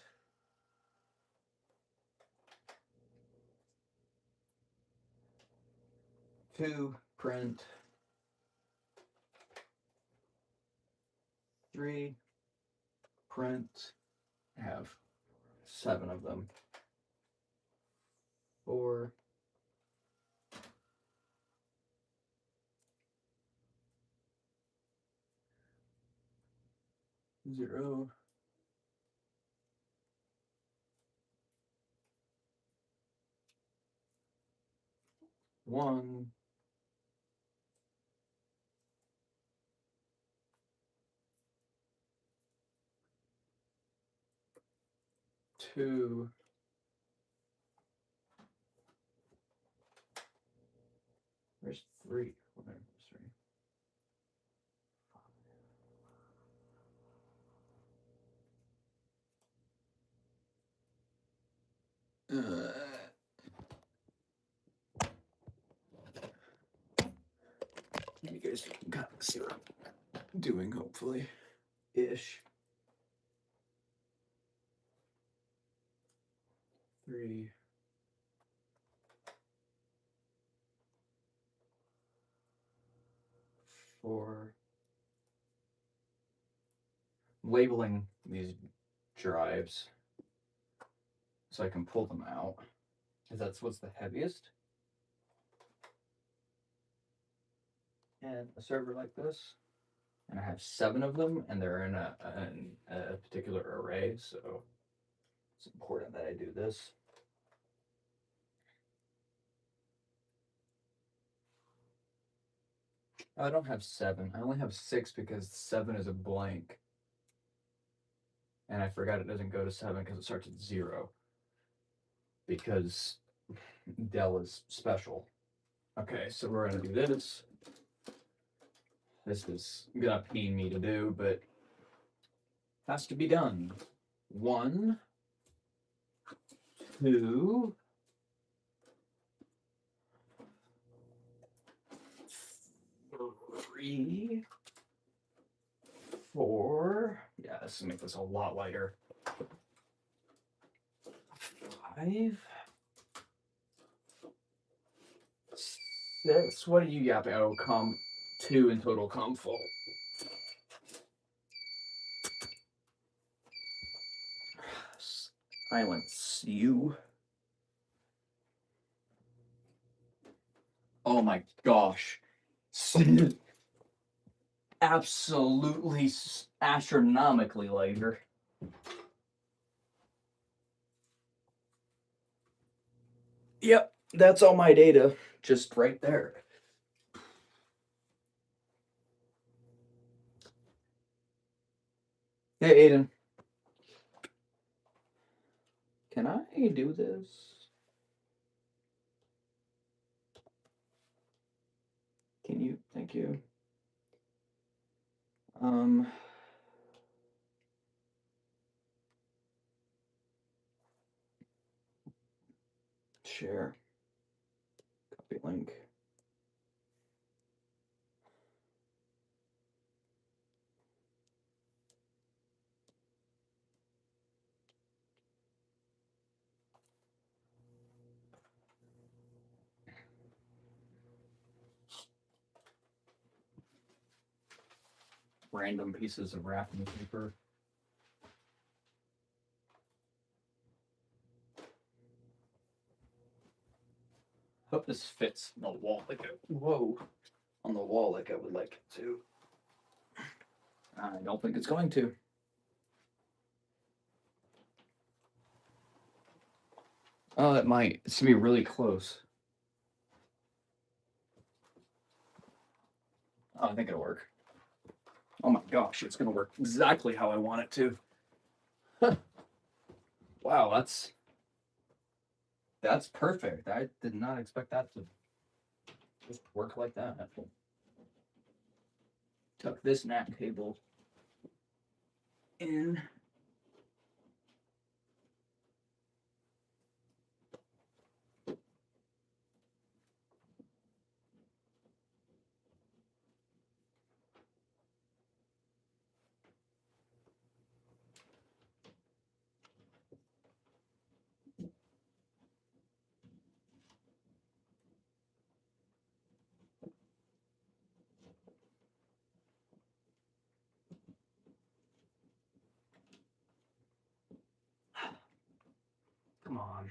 2 print 3 print. I have 7 of them. 4 0 1 2 where's 3? Where's 3? You guys can kind of see what I'm doing, hopefully. Ish. 3 4 labeling these drives so I can pull them out, because that's what's the heaviest. And a server like this, and I have 7 of them, and they're in a particular array, so it's important that I do this. I don't have 7. I only have 6 because 7 is a blank. And I forgot it doesn't go to 7 because it starts at 0. Because Dell is special. Okay, so we're going to do this. This is going to pain me to do, but has to be done. 1, 2, 3, 4. Yeah, this will make this a lot lighter. 5, 6. What are you yapping? Oh, com 2 in total, com full. Silence you. Oh my gosh. Absolutely astronomically lighter. Yep, that's all my data, just right there. Hey, Aiden. Can I do this? Can you? Thank you. Share. Copy link. Random pieces of wrapping paper. Hope this fits on the wall like on the wall like I would like it to. I don't think it's going to. Oh, it might. It's gonna be really close. Oh, I think it'll work. Oh my gosh, it's gonna work exactly how I want it to. Wow, that's perfect. I did not expect that to just work like that. Tuck this NAT cable in. Come on.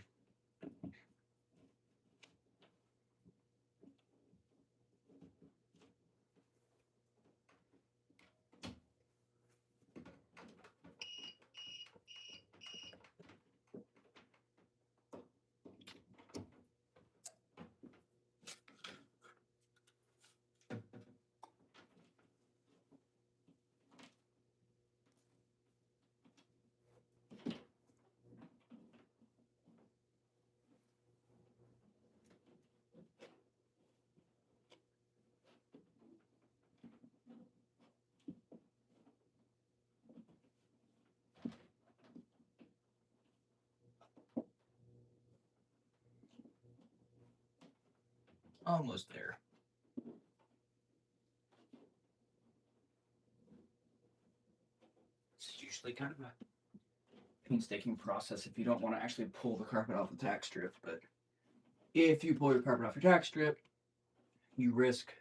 Almost there. It's usually kind of a painstaking process if you don't want to actually pull the carpet off the tack strip, but if you pull your carpet off your tack strip, you risk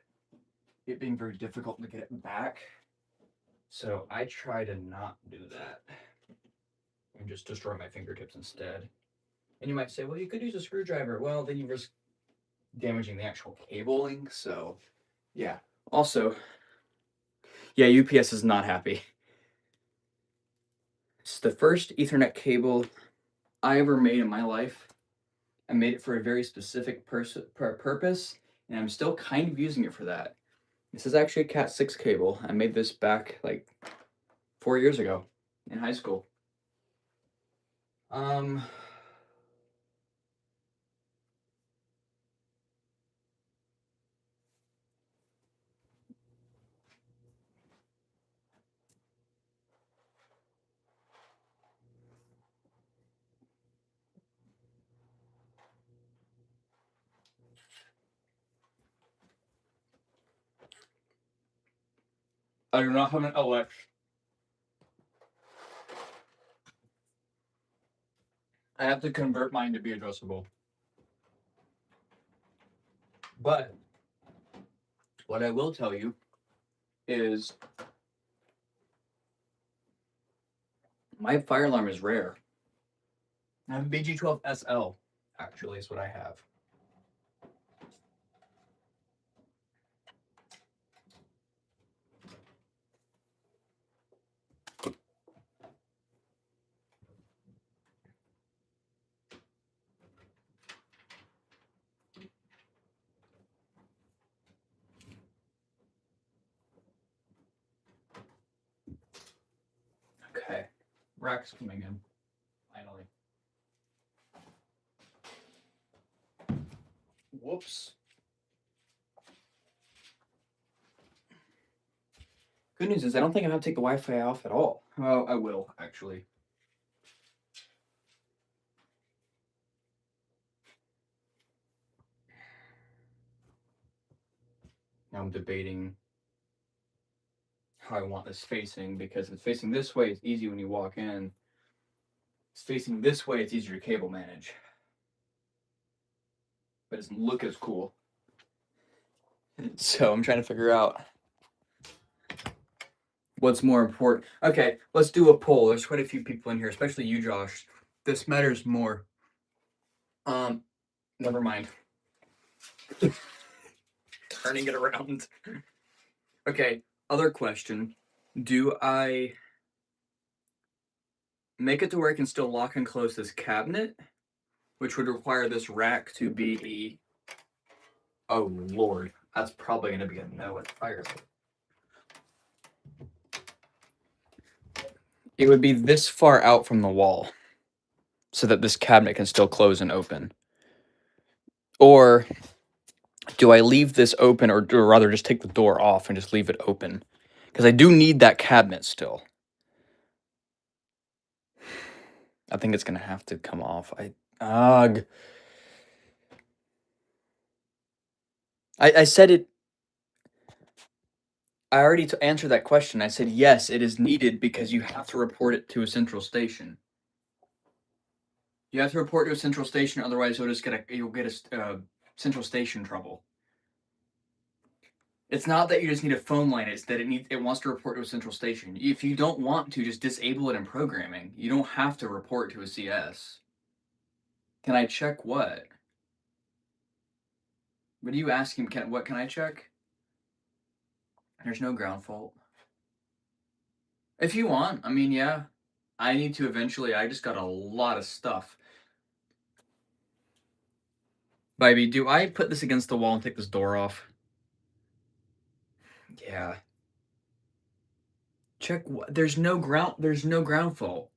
it being very difficult to get it back. So I try to not do that and just destroy my fingertips instead. And you might say, well, you could use a screwdriver. Well, then you risk damaging the actual cabling. So, yeah. Also, yeah, UPS is not happy. It's the first Ethernet cable I ever made in my life. I made it for a very specific purpose, and I'm still kind of using it for that. This is actually a Cat 6 cable. I made this back like 4 years ago in high school. Um, I do not have an LX. I have to convert mine to be adjustable. But what I will tell you is my fire alarm is rare. I have a BG12 SL, actually, is what I have. Okay, rack's coming in, finally. Whoops. Good news is I don't think I have to take the Wi-Fi off at all. Oh, I will, actually. Now I'm debating how I want this facing, because if it's facing this way, it's easy when you walk in. It's facing this way, it's easier to cable manage. But it doesn't look as cool. So I'm trying to figure out what's more important. Okay, let's do a poll. There's quite a few people in here, especially you, Josh. This matters more. Never mind. Turning it around. Okay, other question. Do I make it to where I can still lock and close this cabinet, which would require this rack to be... Oh, Lord. That's probably going to be a no at fire. It would be this far out from the wall so that this cabinet can still close and open. Or do I leave this open, or rather just take the door off and just leave it open? Because I do need that cabinet still. I think it's gonna have to come off. Ugh. I said it. I already answered that question. I said yes, it is needed because you have to report it to a central station. You have to report to a central station, otherwise you'll get a central station trouble. It's not that you just need a phone line; it's that it wants to report to a central station. If you don't want to, just disable it in programming. You don't have to report to a CS. Can I check what? What are you asking? What can I check? There's no ground fault. If you want, I mean, yeah. I need to eventually. I just got a lot of stuff. Baby, do I put this against the wall and take this door off? Yeah. Check. There's no ground fault.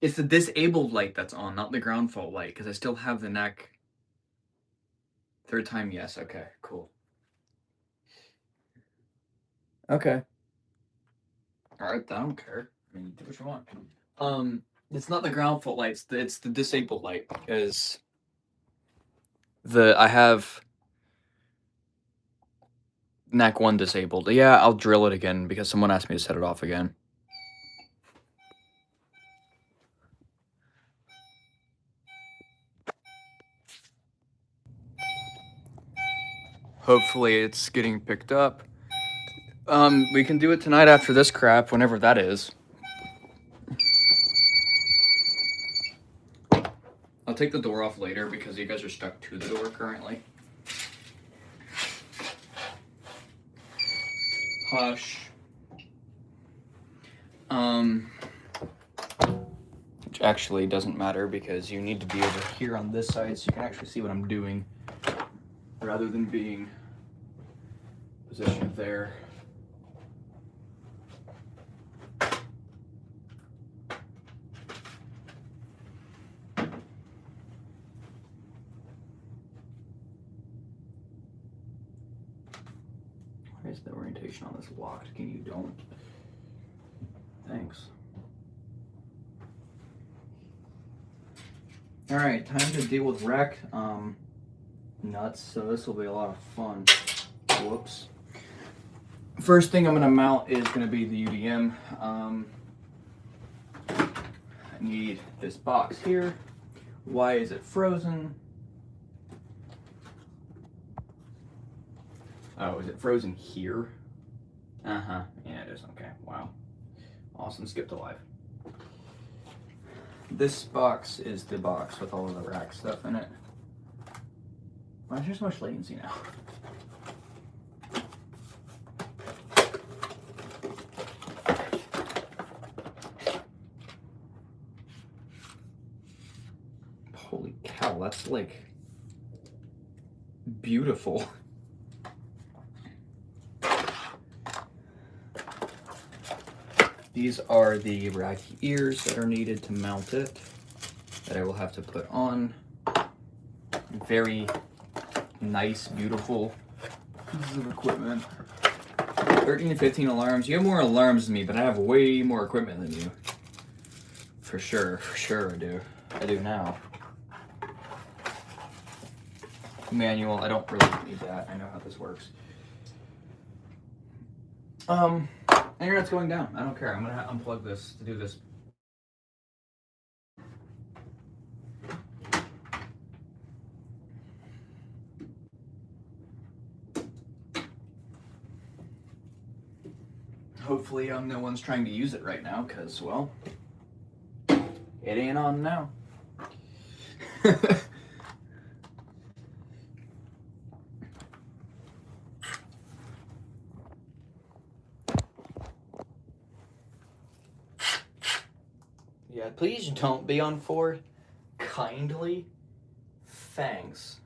It's the disabled light that's on, not the ground fault light, because I still have the neck. Third time, yes. Okay, cool. Okay. All right, I don't care. I mean, do what you want. It's not the ground fault light. It's the disabled light because I have NAC 1 disabled. Yeah, I'll drill it again because someone asked me to set it off again. Hopefully it's getting picked up. We can do it tonight after this crap, whenever that is. I'll take the door off later because you guys are stuck to the door currently. Hush. Which actually doesn't matter because you need to be over here on this side so you can actually see what I'm doing rather than being positioned there. Why is the orientation on this locked? Can you don't? Thanks. Alright, time to deal with wreck nuts, so this will be a lot of fun. Whoops. First thing I'm going to mount is going to be the UDM. I need this box here. Why is it frozen? Oh, is it frozen here? Uh-huh. Yeah, it is. Okay. Wow. Awesome. Skipped a live. This box is the box with all of the rack stuff in it. Why is there so much latency now? Holy cow, that's like beautiful. These are the rack ears that are needed to mount it, that I will have to put on. Very nice, beautiful pieces of equipment. 13 to 15 alarms. You have more alarms than me, but I have way more equipment than you. For sure I do. I do now. Manual, I don't really need that. I know how this works. Internet's going down. I don't care. I'm gonna unplug this to do this. Hopefully, no one's trying to use it right now, because, well, it ain't on now. Yeah, please don't be on 4. Kindly. Thanks.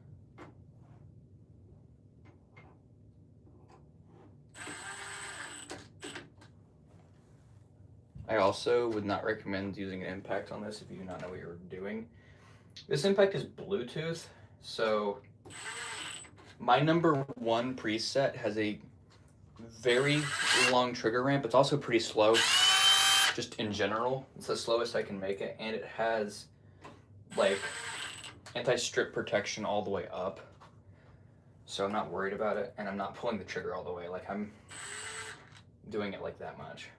I I also would not recommend using an impact on this if you do not know what you're doing. This impact is Bluetooth, so my #1 preset has a very long trigger ramp. It's also pretty slow, just in general. It's the slowest I can make it, and it has like anti-strip protection all the way up. So I'm not worried about it, and I'm not pulling the trigger all the way. Like, I'm doing it like that much.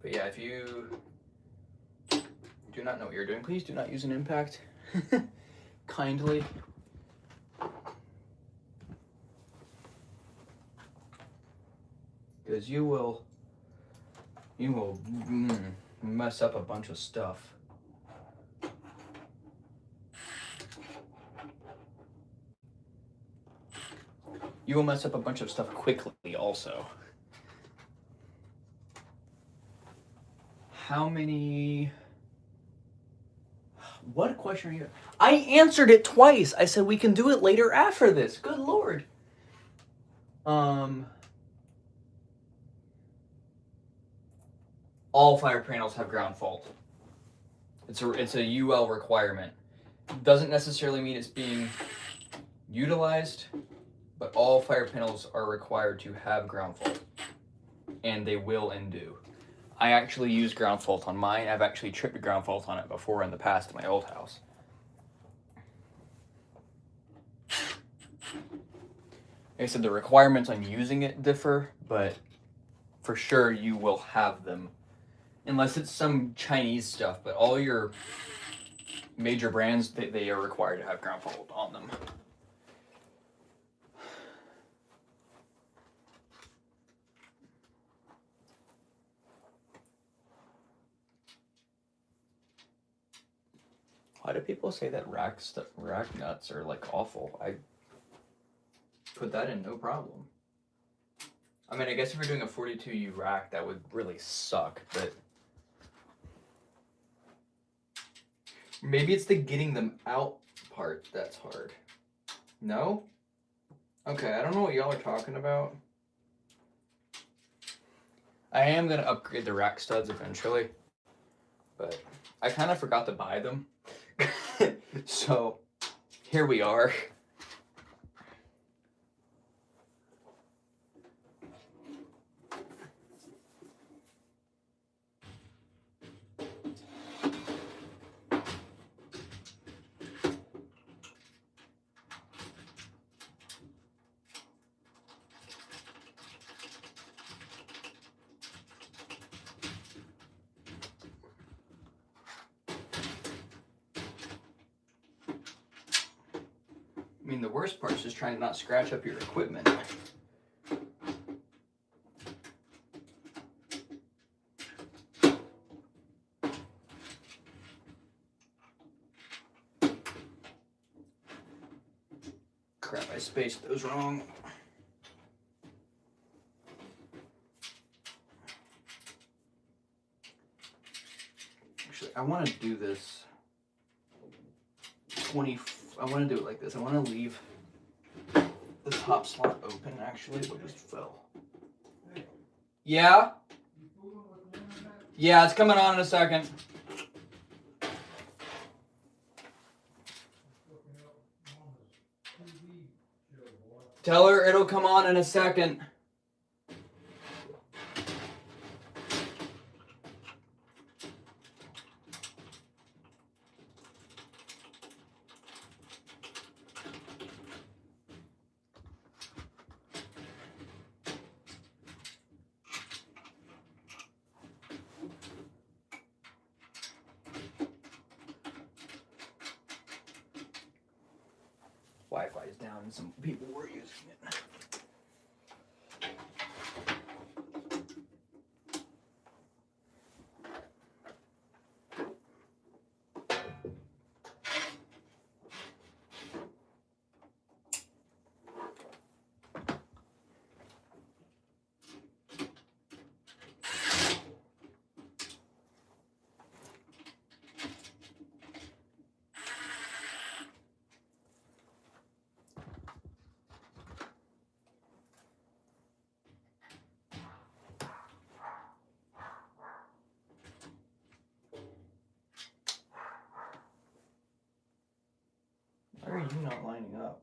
But yeah, if you do not know what you're doing, please do not use an impact. Kindly. Because you will mess up a bunch of stuff. You will mess up a bunch of stuff quickly also. How many... What question are you... I answered it twice. I said we can do it later after this. Good Lord. All fire panels have ground fault. It's a UL requirement. Doesn't necessarily mean it's being utilized, but all fire panels are required to have ground fault, and they will and do. I actually use ground fault on mine. I've actually tripped a ground fault on it before in the past in my old house. Like I said, the requirements on using it differ, but for sure you will have them. Unless it's some Chinese stuff, but all your major brands, they are required to have ground fault on them. Why do people say that rack nuts are like awful? I put that in no problem. I mean, I guess if you're doing a 42U rack, that would really suck, but maybe it's the getting them out part that's hard. No? Okay, I don't know what y'all are talking about. I am going to upgrade the rack studs eventually, but I kind of forgot to buy them. So, here we are. I mean, the worst part is just trying to not scratch up your equipment. Crap, I spaced those wrong. Actually, I want to do this I want to do it like this. I want to leave the top slot open, actually. What just fell? Yeah? Yeah, it's coming on in a second. Tell her it'll come on in a second. Wi-Fi is down and some people were using it. you not lining up?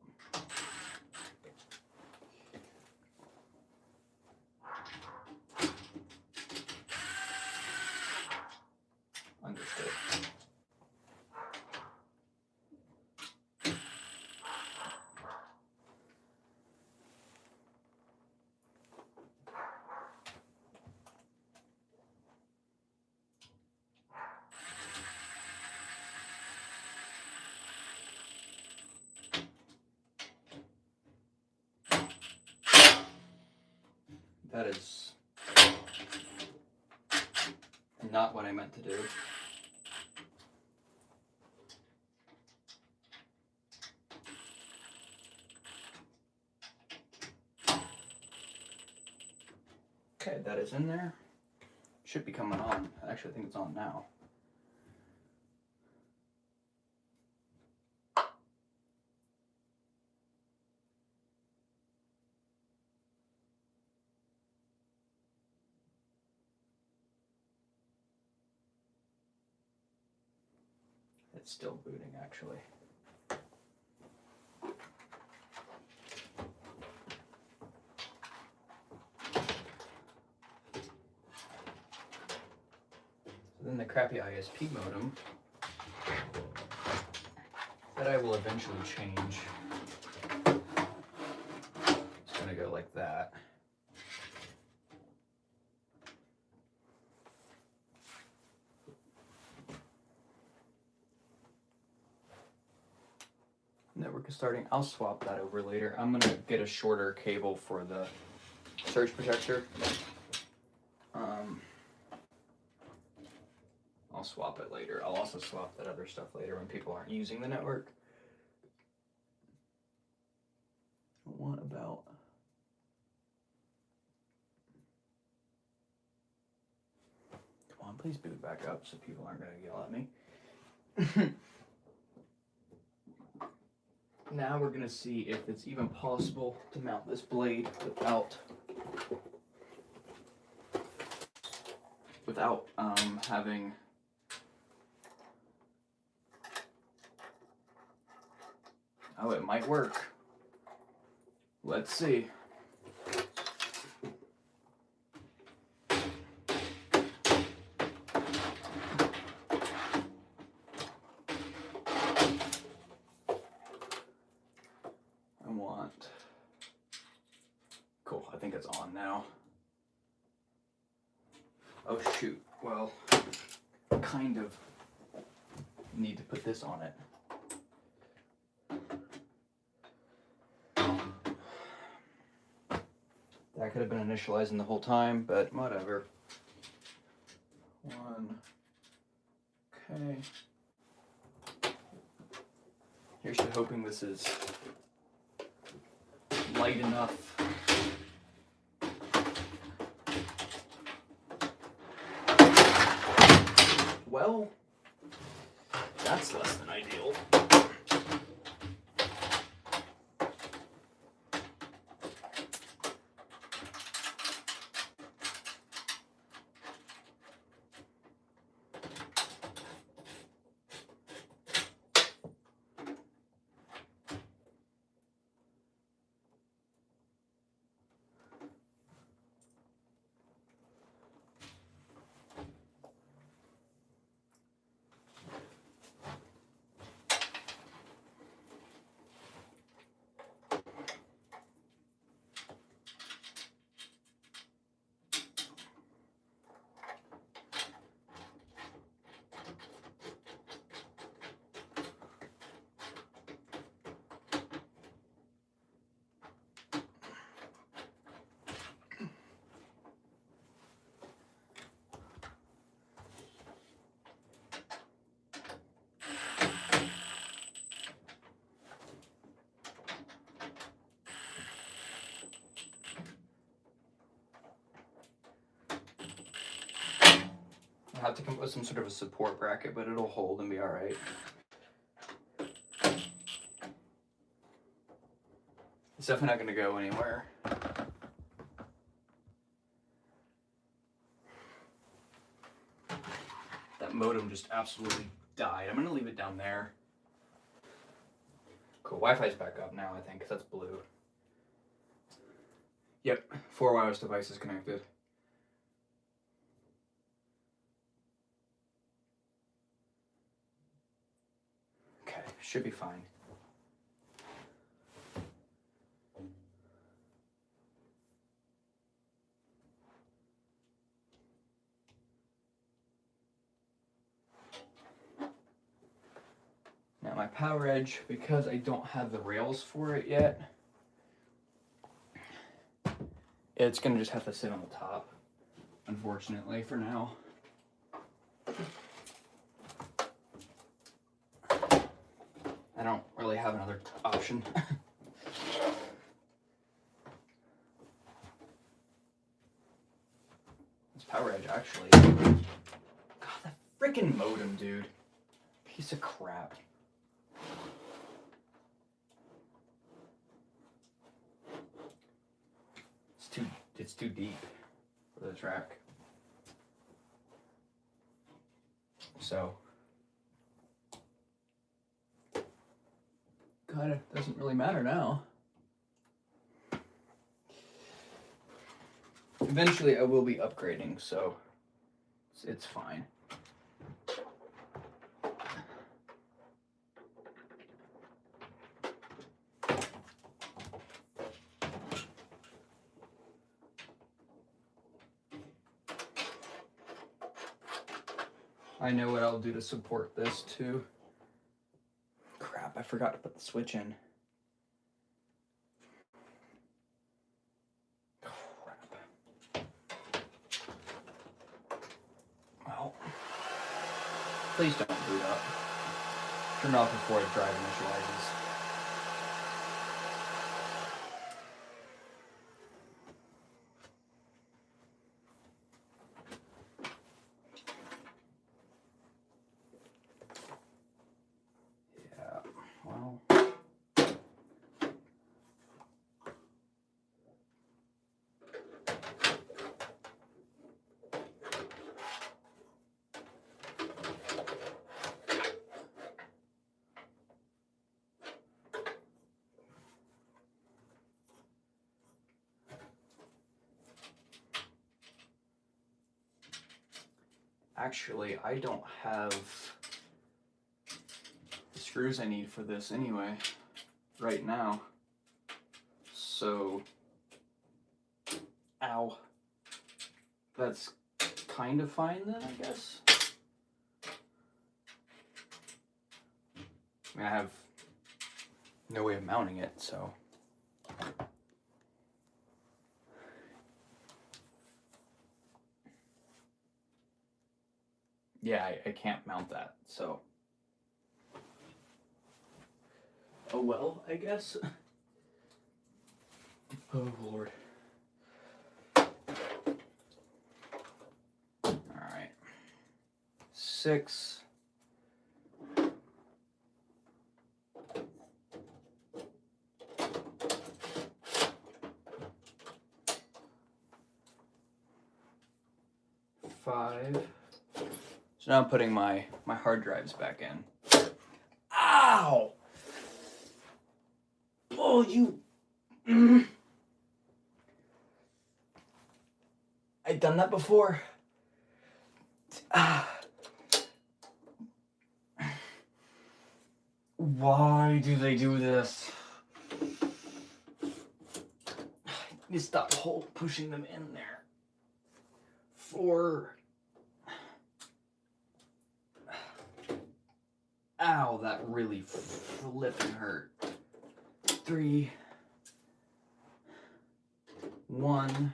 Understood. That is not what I meant to do. Okay, that is in there. Should be coming on. Actually, I think it's on now. It's still booting, actually. So then the crappy ISP modem that I will eventually change. It's gonna go like that. Network is starting. I'll swap that over later. I'm gonna get a shorter cable for the surge protector. I'll swap it later. I'll also swap that other stuff later when people aren't using the network. What about... Come on, please boot back up so people aren't gonna yell at me. Now we're gonna see if it's even possible to mount this blade without having oh, it might work. Let's see. Cool, I think it's on now. Oh shoot, well, kind of need to put this on it. That could have been initializing the whole time, but whatever. Okay. Here's to hoping this is light enough. Well, that's less than ideal. I have to come up with some sort of a support bracket, but it'll hold and be all right. It's definitely not going to go anywhere. That modem just absolutely died. I'm going to leave it down there. Cool. Wi-Fi's back up now, I think, because that's blue. Yep, 4 wireless devices connected. Okay, should be fine. Now my Power Edge, because I don't have the rails for it yet, it's gonna just have to sit on the top, unfortunately, for now. I don't really have another option. This Power Edge actually. God, that freaking modem, dude. Piece of crap. It's too deep for the track. So kinda doesn't really matter now. Eventually I will be upgrading, so it's fine. I know what I'll do to support this too. Crap, I forgot to put the switch in. Crap. Well, please don't boot up. Turn it off before the drive initializes. Actually, I don't have the screws I need for this anyway, right now. So, ow. That's kind of fine then, I guess. I mean, I have no way of mounting it, so. Yeah, I can't mount that, so. Oh well, I guess. Oh Lord. Alright. 6. Five. So now I'm putting my hard drives back in. Ow! Oh, you... I've done that before. Why do they do this? You stop pushing them in there. 4. Ow, that really flipping hurt. 3. 1.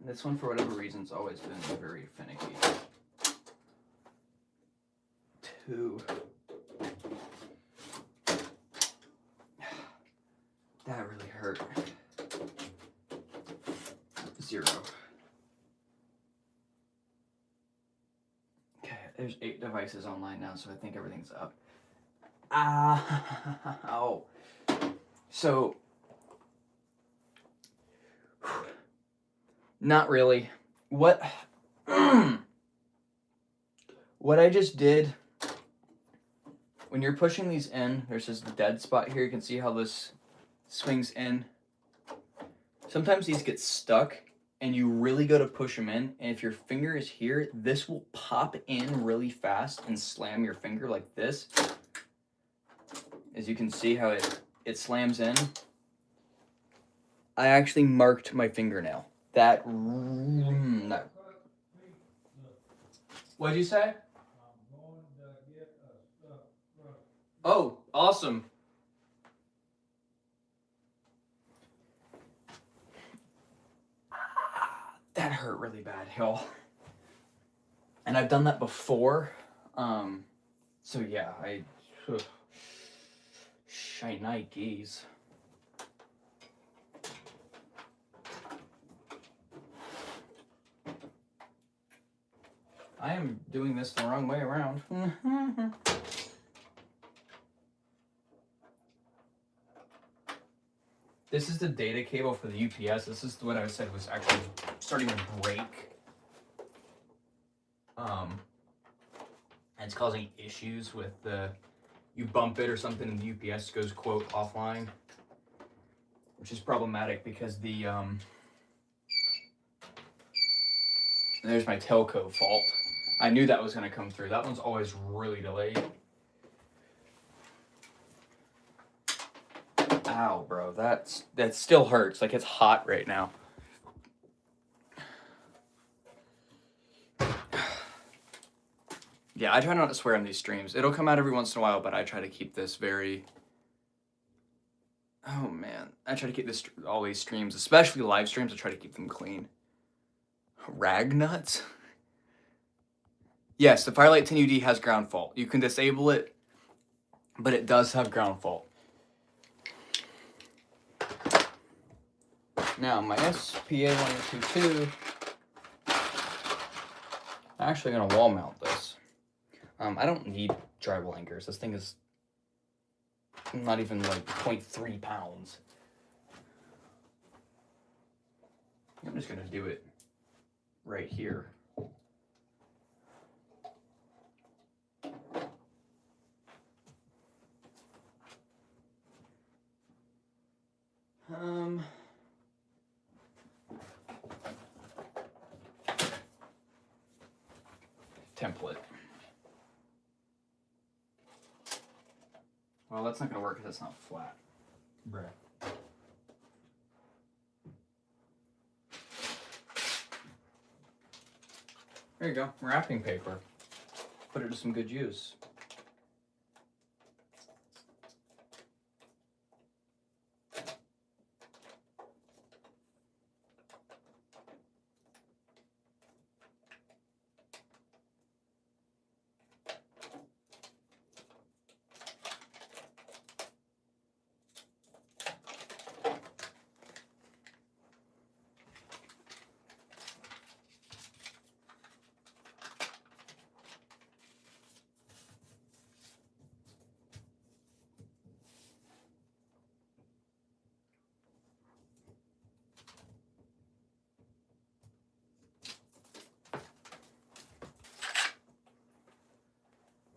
This one, for whatever reason, has always been very finicky. 2. That really hurt. 0. Okay, there's 8 devices online now, so I think everything's up. Ow. So, not really. What I just did when you're pushing these in, there's this dead spot here. You can see how this swings in. Sometimes these get stuck and you really go to push them in. And if your finger is here, this will pop in really fast and slam your finger like this. As you can see how it slams in. I actually marked my fingernail. That. What'd you say? Oh, awesome. That hurt really bad, y'all. And I've done that before. So yeah, Shy Nikes. I am doing this the wrong way around. This is the data cable for the UPS. This is what I said was actually starting to break. And it's causing issues with you bump it or something and the UPS goes, quote, offline. Which is problematic because there's my telco fault. I knew that was gonna come through. That one's always really delayed. Ow, bro, that still hurts. Like, it's hot right now. Yeah, I try not to swear on these streams. It'll come out every once in a while, but I try to keep this very... Oh, man. I try to keep this, all these streams, especially live streams, I try to keep them clean. Rag nuts? Yes, the Firelight 10 UD has ground fault. You can disable it, but it does have ground fault. Now, my SPA-1022, I'm actually going to wall mount this. I don't need drywall anchors. This thing is not even like 0.3 pounds. I'm just going to do it right here. Template. Well, that's not going to work because it's not flat. Bruh. There you go, wrapping paper. Put it to some good use.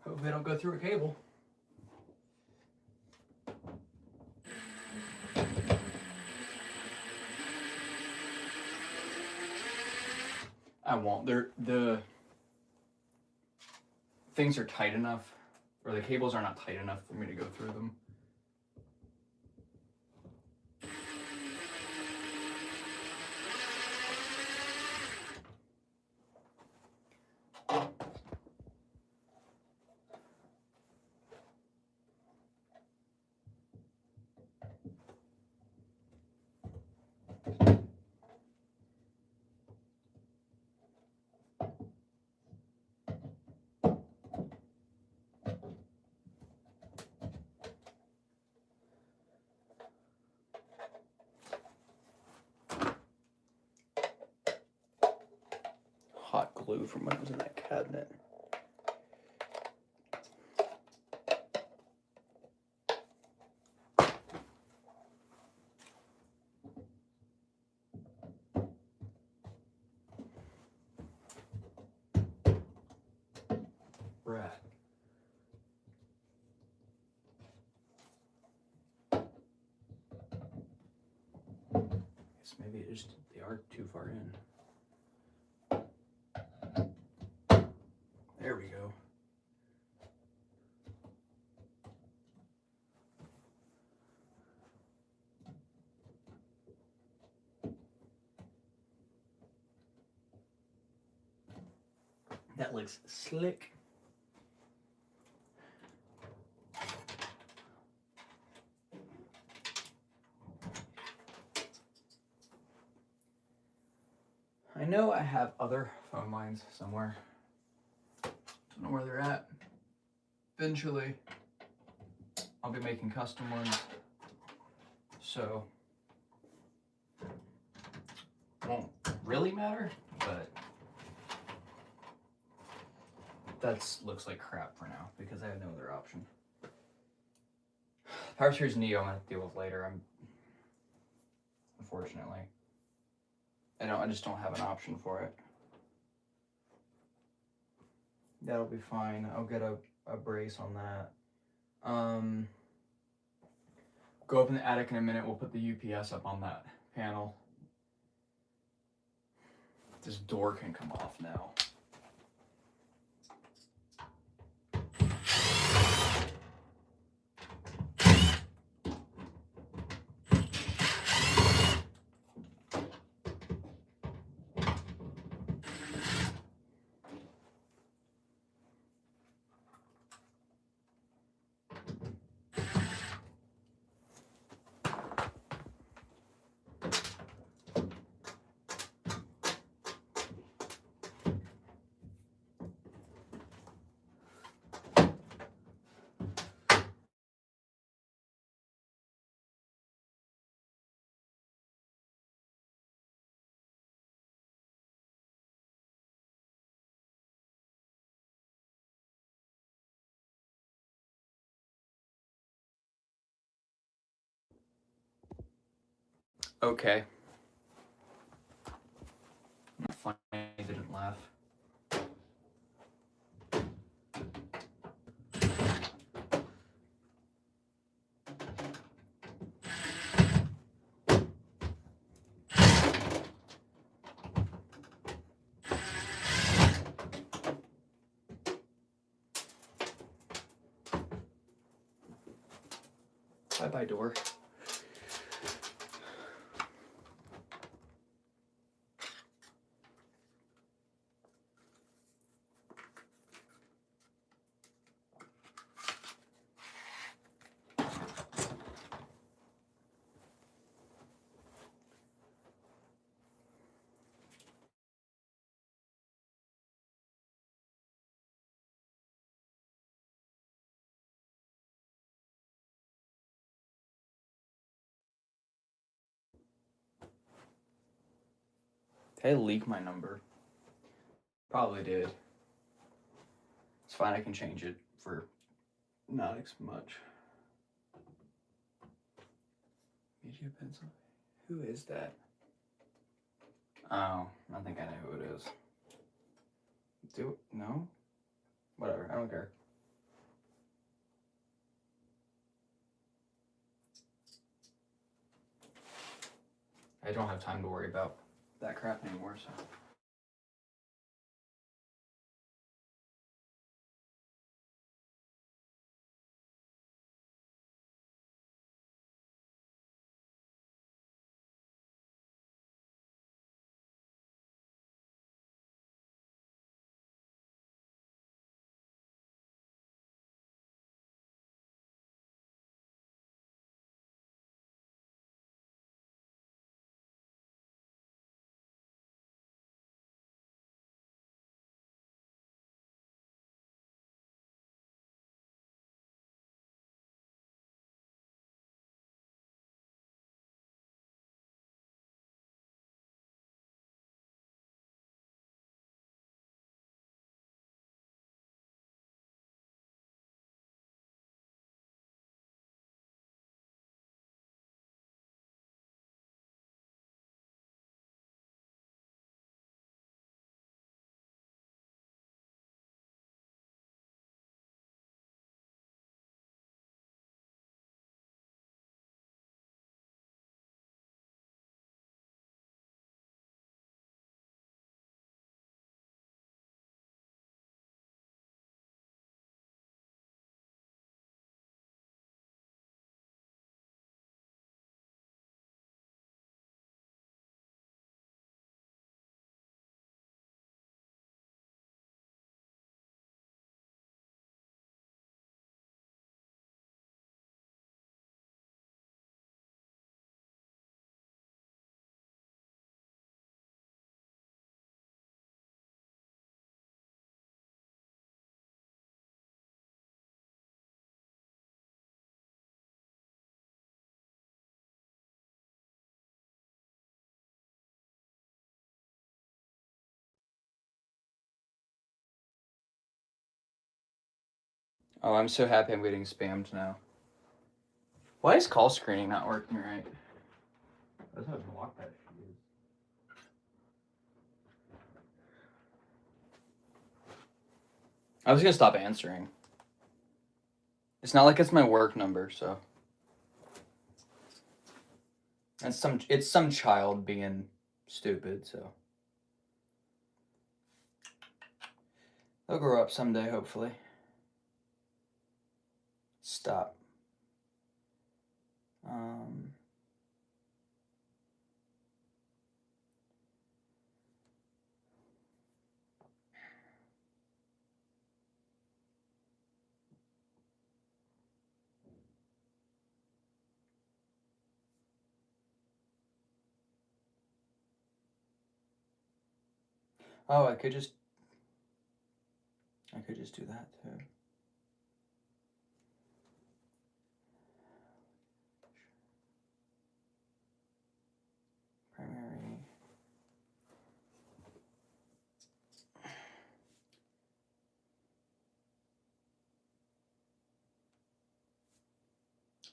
Hope they don't go through a cable. I won't. The things are tight enough, or the cables are not tight enough for me to go through them. Hot glue from when it was in that cabinet. Brad. Maybe it just, they are too far in. There we go. That looks slick. I know I have other phone lines somewhere. Don't know where they're at. Eventually, I'll be making custom ones. So, won't really matter, but that looks like crap for now because I have no other option. Power Series Neo I'm gonna have to deal with later. Unfortunately, I just don't have an option for it. That'll be fine. I'll get a brace on that. Go up in the attic in a minute. We'll put the UPS up on that panel. This door can come off now. Okay. Funny, I didn't laugh. Bye-bye, door. Did I leak my number? Probably did. It's fine, I can change it for not as much. Media pencil. Who is that? Oh, I think I know who it is. No? Whatever, I don't care. I don't have time to worry about that crap anymore, so. Oh, I'm so happy I'm getting spammed now. Why is call screening not working right? I was having to lock that shit. I was gonna stop answering. It's not like it's my work number, so. It's some child being stupid, so. They'll grow up someday, hopefully. Stop. Oh, I could just do that too. Primary.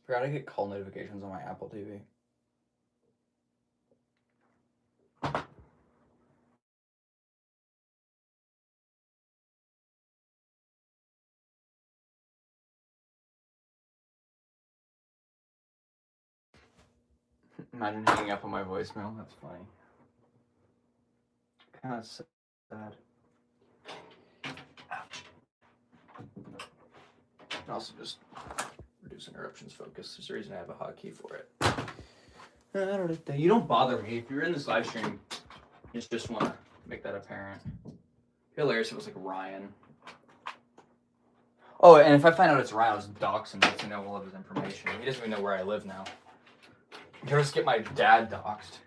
Forgot to get call notifications on my Apple TV. Imagine hanging up on my voicemail. That's funny. Kind of sad. Ouch. And also just reduce interruptions focus. There's a reason I have a hotkey for it. You don't bother me. If you're in this live stream, just want to make that apparent. Hilarious if it was like Ryan. Oh, and if I find out it's Ryan, I'll just dox him to know all of his information. He doesn't even know where I live now. He'll just get my dad doxed.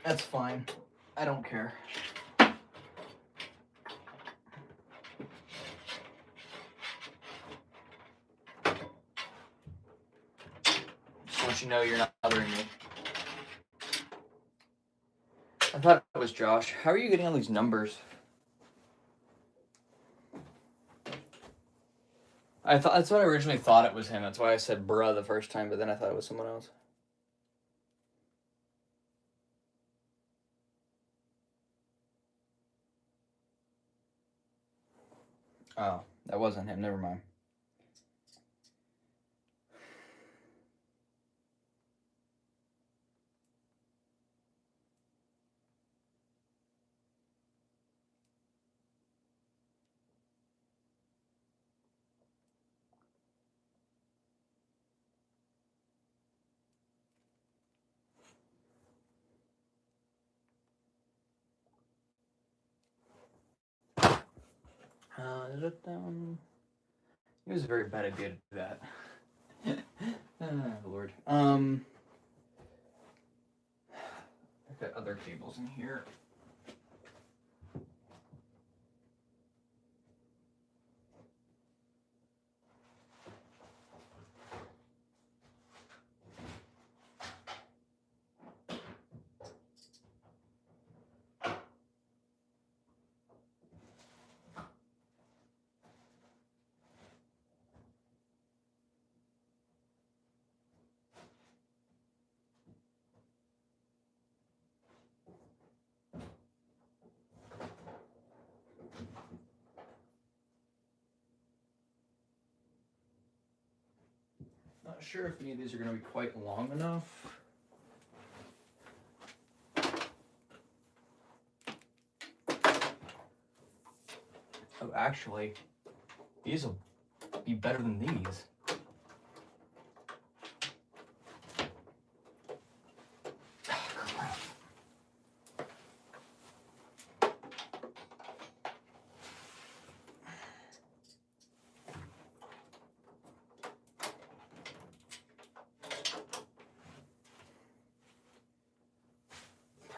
That's fine. I don't care. Just want you to know you're not bothering me. I thought it was Josh. How are you getting all these numbers? That's what I originally thought it was him. That's why I said bruh the first time, but then I thought it was someone else. Oh, that wasn't him. Never mind. It was a very bad idea to do that. Oh, Lord. I've got other cables in here. Not sure if any of these are going to be quite long enough. Oh, actually, these will be better than these.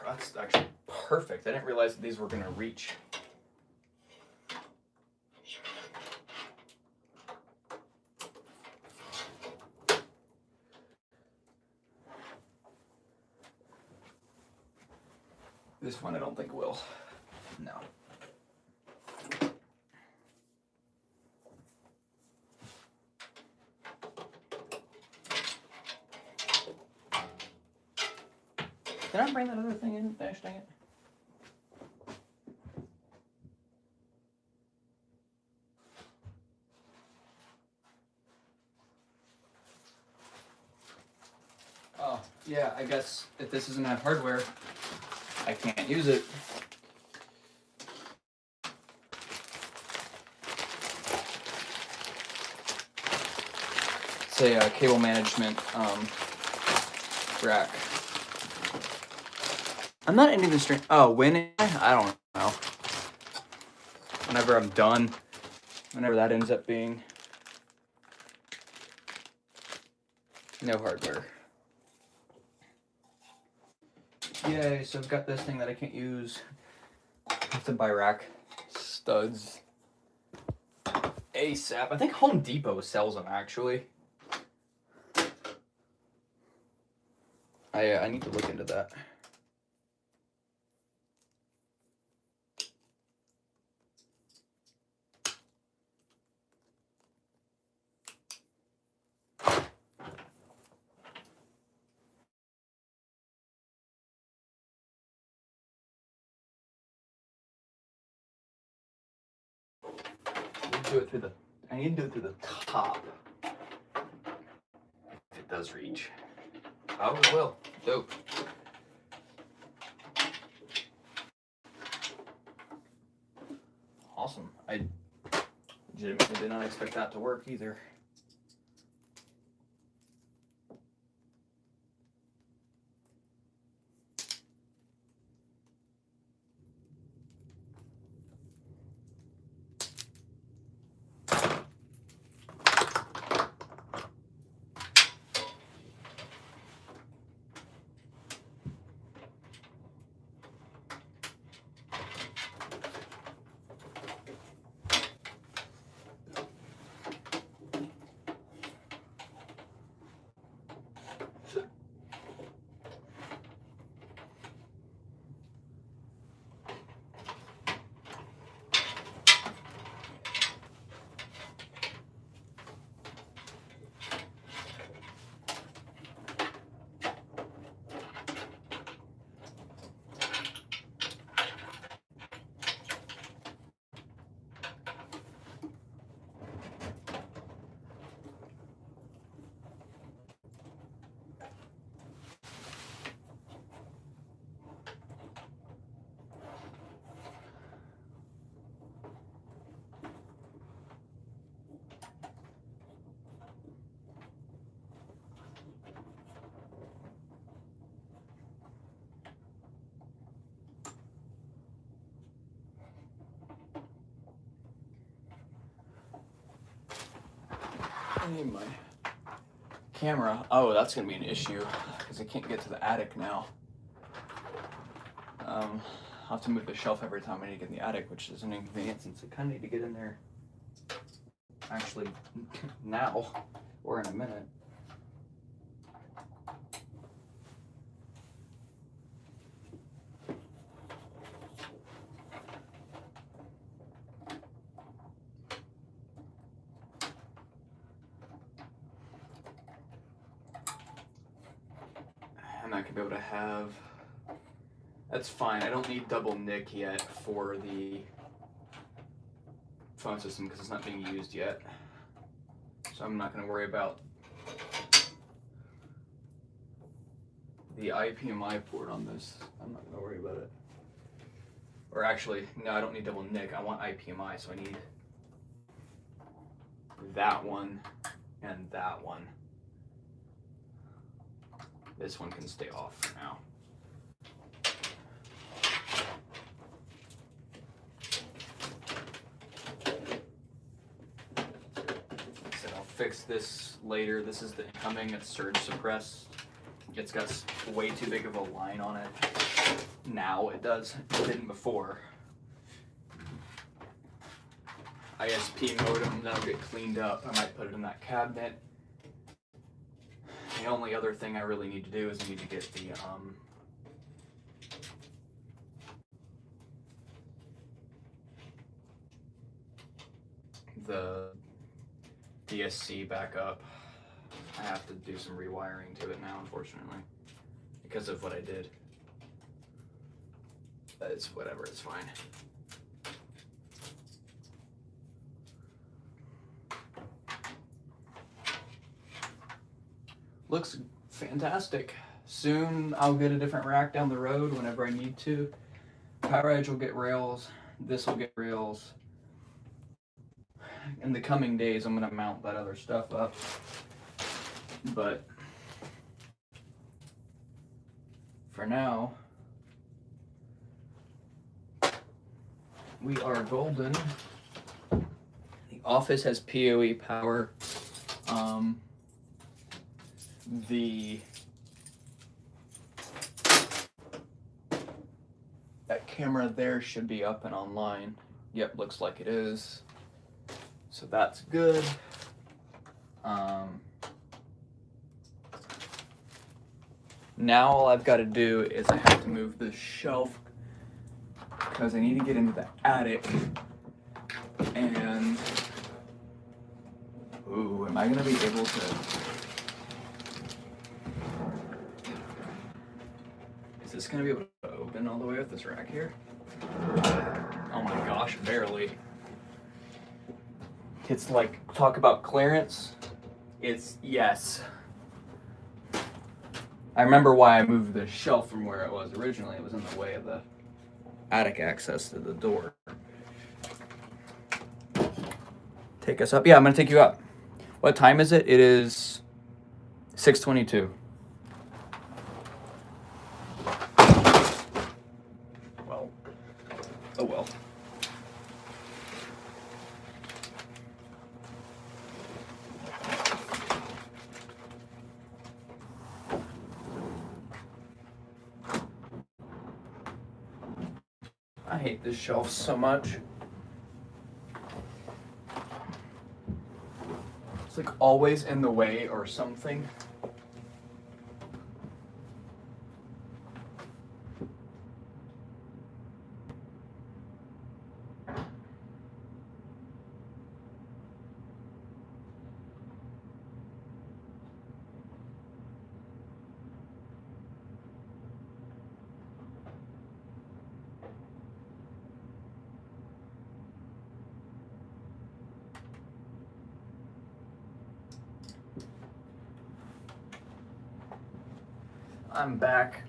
That's actually perfect. I didn't realize that these were going to reach. This one I don't think will. No. Did I bring that other thing in? Gosh dang it. Oh, yeah, I guess if this doesn't have hardware, I can't use it. It's a cable management rack. I'm not ending the stream. Oh, when? I don't know. Whenever I'm done, whenever that ends up being. No hardware. Yay, so I've got this thing that I can't use. I have to buy rack studs ASAP. I think Home Depot sells them, actually. I need to look into that. I need to do it through the top. If it does reach. Oh, it will. Dope. Awesome. I legitimately did not expect that to work either. I need my camera. Oh, that's gonna be an issue because I can't get to the attic now. I'll have to move the shelf every time I need to get in the attic, which is an inconvenience since I kind of need to get in there actually now or in a minute. And I could be able to have. That's fine. I don't need double NIC yet for the phone system because it's not being used yet. So I'm not going to worry about the IPMI port on this. I'm not going to worry about it. Or actually, no, I don't need double NIC. I want IPMI, so I need that one and that one. This one can stay off for now. So I'll fix this later. This is the incoming. It's surge suppressed. It's got way too big of a line on it. Now it does. It didn't before. ISP modem, that'll get cleaned up. I might put it in that cabinet. The only other thing I really need to do is I need to get the DSC back up. I have to do some rewiring to it now, unfortunately, because of what I did. It's whatever, it's fine. Looks fantastic. Soon I'll get a different rack down the road whenever I need to. Power Edge will get rails. This will get rails. In the coming days, I'm going to mount that other stuff up. But for now, we are golden. The office has PoE power. That camera there should be up and online. Yep, looks like it is. So that's good. Now all I've got to do is I have to move this shelf because I need to get into the attic. And ooh, am I gonna be able to? Is this gonna be able to open all the way with this rack here? Oh my gosh, barely. It's like, talk about clearance. It's yes. I remember why I moved the shelf from where it was originally. It was in the way of the attic access to the door. Take us up? Yeah, I'm gonna take you up. What time is it? It is 6:22. Well, oh well. I hate this shelf so much. It's like always in the way or something. I'm back.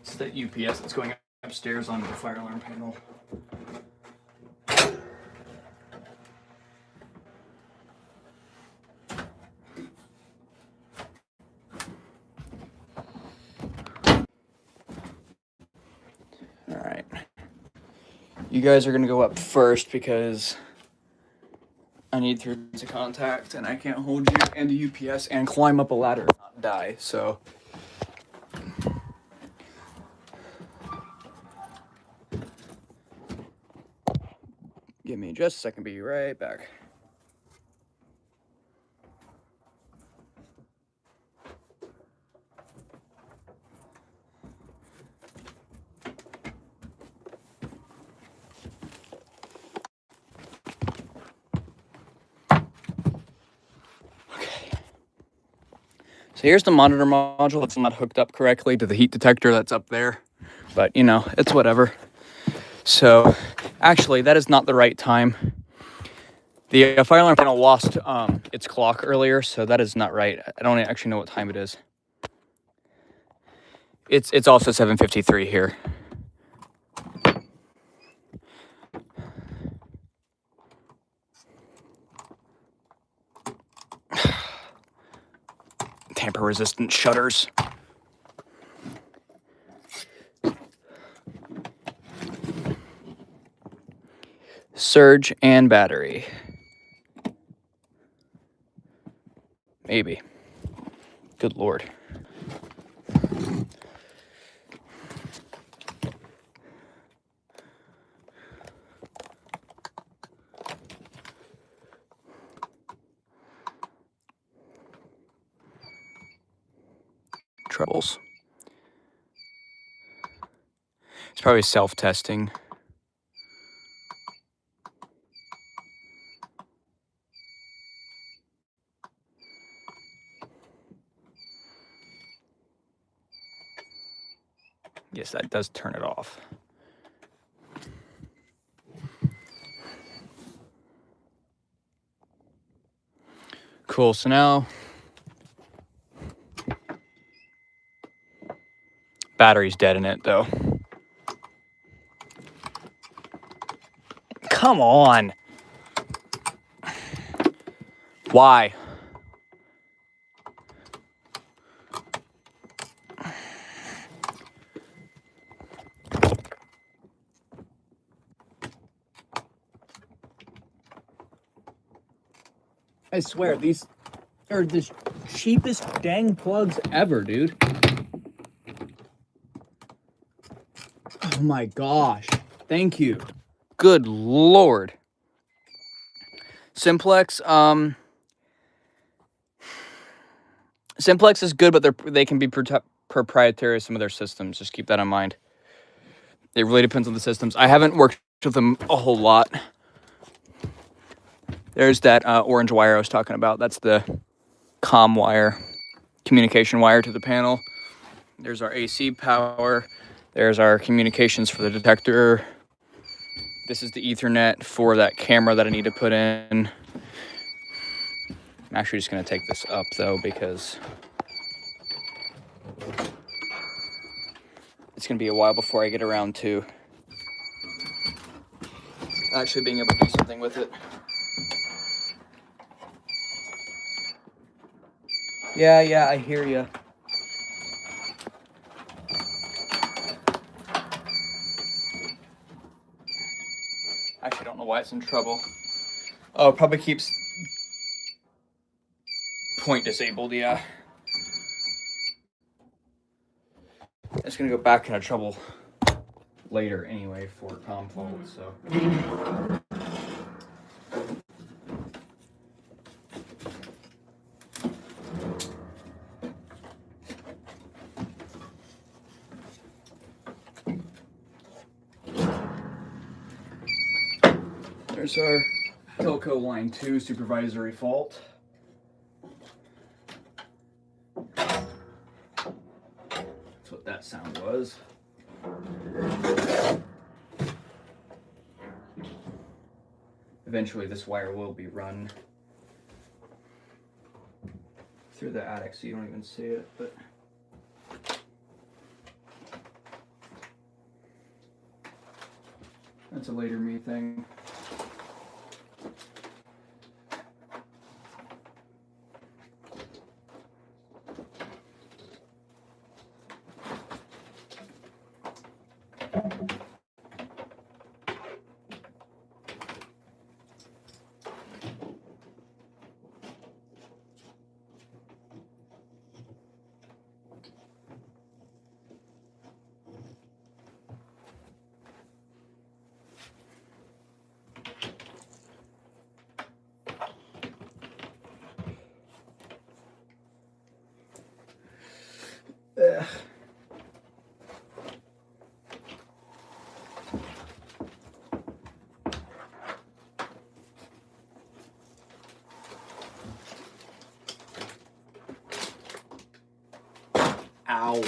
It's the UPS that's going upstairs onto the fire alarm panel. Alright. You guys are gonna go up first because I need 3 points of contact and I can't hold you and a UPS and climb up a ladder and not die, so. Give me just a second, be right back. So here's the monitor module that's not hooked up correctly to the heat detector that's up there, but you know, it's whatever. So actually that is not the right time. The fire alarm panel lost its clock earlier, so that is not right. I don't actually know what time it is. It's also 7:53 here. Tamper-resistant shutters. Surge and battery. Maybe. Good Lord. Troubles. Probably self-testing. Yes, that does turn it off. Cool, so now battery's dead in it though. Come on. Why? I swear, these are the cheapest dang plugs ever, dude. Oh my gosh. Thank you. Good Lord. Simplex, Simplex is good, but they can be proprietary to some of their systems. Just keep that in mind. It really depends on the systems. I haven't worked with them a whole lot. There's that orange wire I was talking about. That's the COM wire, communication wire to the panel. There's our AC power. There's our communications for the detector. This is the Ethernet for that camera that I need to put in. I'm actually just going to take this up though, because it's going to be a while before I get around to actually being able to do something with it. Yeah, I hear you. Actually, I don't know why it's in trouble. Oh, it probably keeps point disabled, yeah. It's gonna go back into trouble later anyway for COM fault, so. There's our telco line 2 supervisory fault. That's what that sound was. Eventually this wire will be run through the attic so you don't even see it, but that's a later me thing. Ugh. Ow.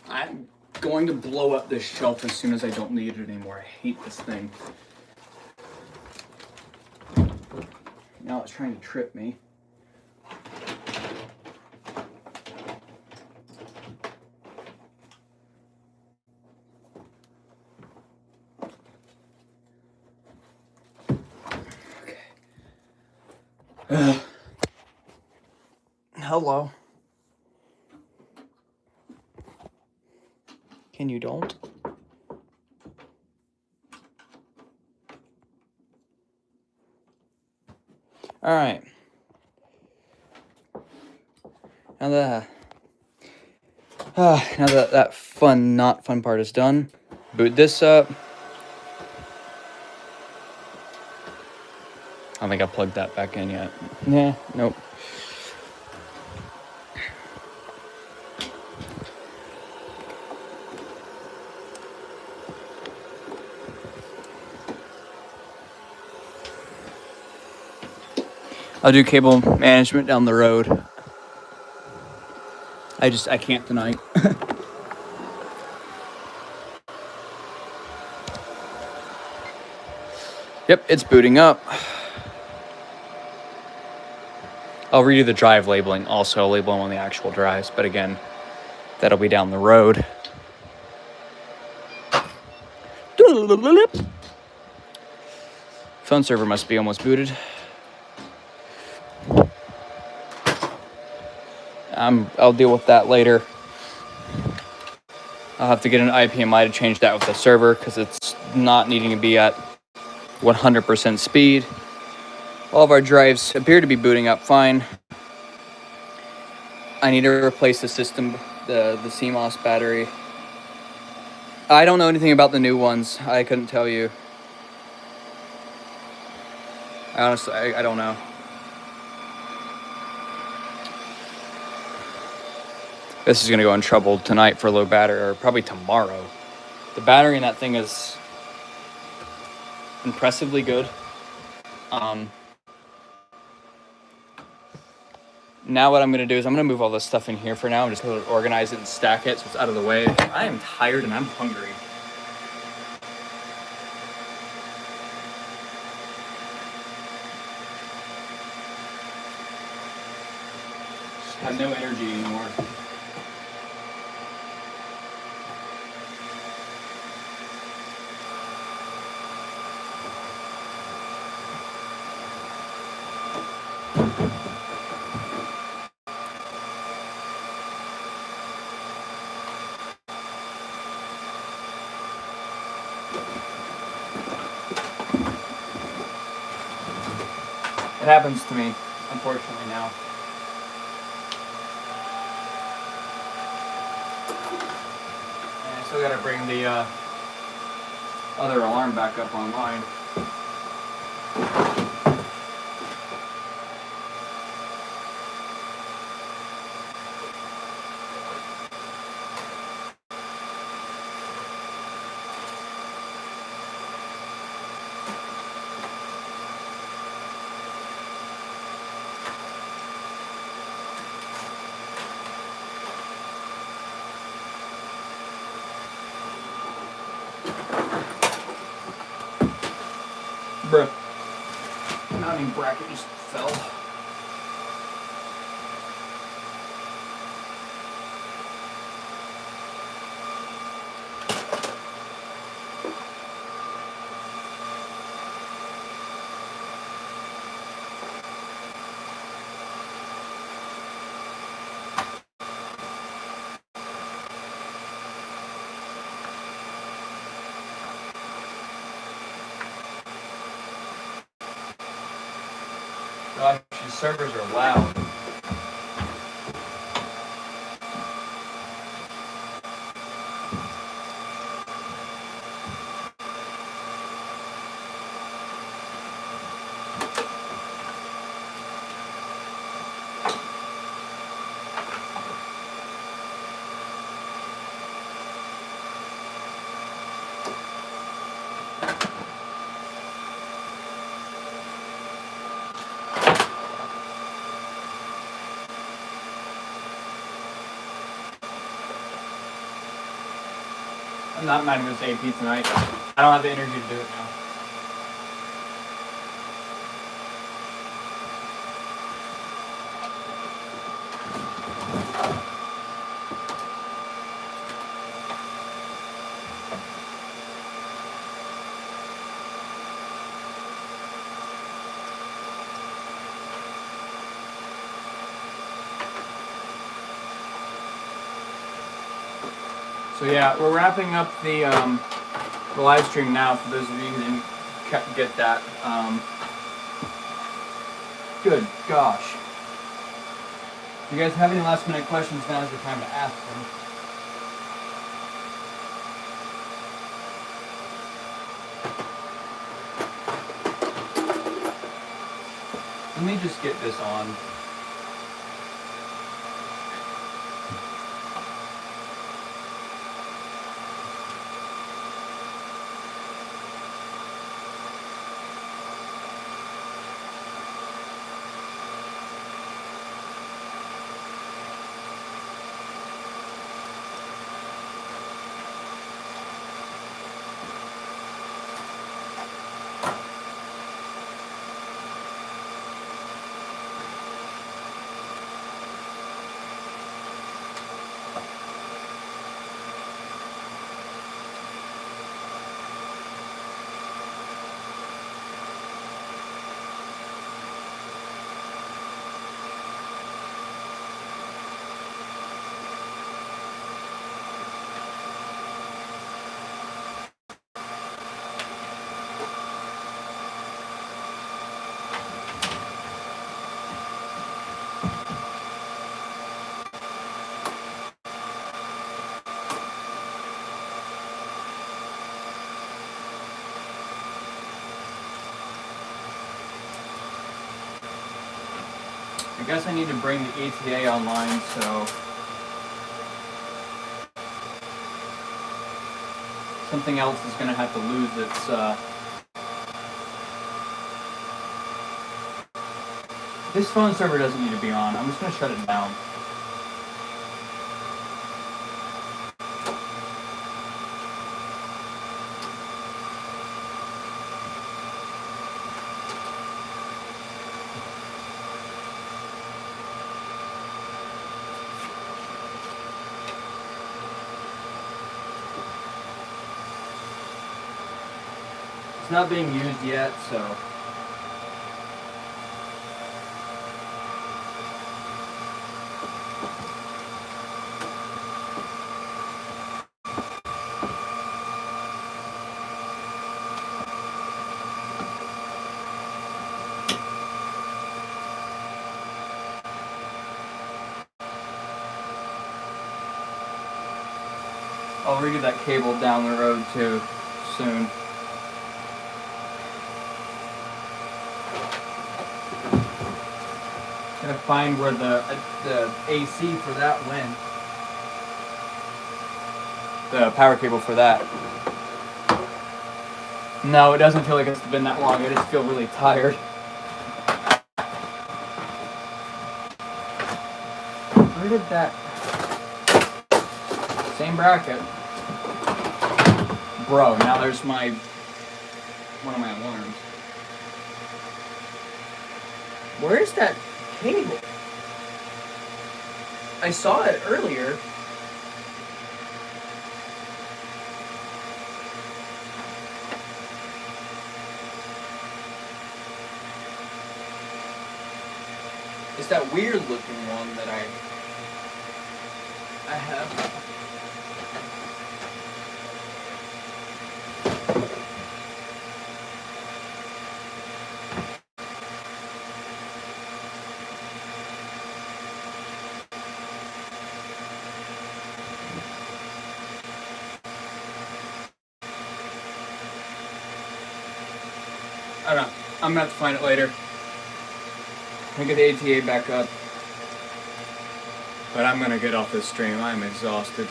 I'm going to blow up this shelf as soon as I don't need it anymore. I hate this thing. Now it's trying to trip me. Okay. Hello. Can you don't? All right. Now that not fun part is done, boot this up. I don't think I plugged that back in yet. Yeah, nope. I'll do cable management down the road. I can't tonight. Yep, it's booting up. I'll redo the drive labeling also. I'll label them on the actual drives, but again, that'll be down the road. Phone server must be almost booted. I'll deal with that later. I'll have to get an IPMI to change that with the server because it's not needing to be at 100% speed. All of our drives appear to be booting up fine. I need to replace the system, the CMOS battery. I don't know anything about the new ones. I couldn't tell you. Honestly, I don't know. This is going to go in trouble tonight for low battery, or probably tomorrow. The battery in that thing is impressively good. Now what I'm going to do is I'm going to move all this stuff in here for now. I'm just going to organize it and stack it so it's out of the way. I am tired and I'm hungry. Just have no energy anymore. It happens to me, unfortunately, now. And I still gotta bring the other alarm back up online. Bruh. Mounting bracket just fell. Gosh, these servers are loud. I'm not minding this AP tonight. I don't have the energy to do it now. So yeah, we're wrapping up the live stream now for those of you who didn't get that. Good gosh. If you guys have any last minute questions, now's the time to ask them. Let me just get this on. I guess I need to bring the ATA online, so something else is going to have to lose its, this phone server doesn't need to be on. I'm just going to shut it down. It's not being used yet, so. I'll redo that cable down the road too, soon. Gotta find where the AC for that went. The power cable for that. No, it doesn't feel like it's been that long. I just feel really tired. Where did that... Same bracket. Bro, now there's my... one of my alarms. Where's that cable? I saw it earlier. It's that weird looking one that I have. I don't know. I'm gonna have to find it later. I get the ATA back up. But I'm gonna get off this stream. I'm exhausted.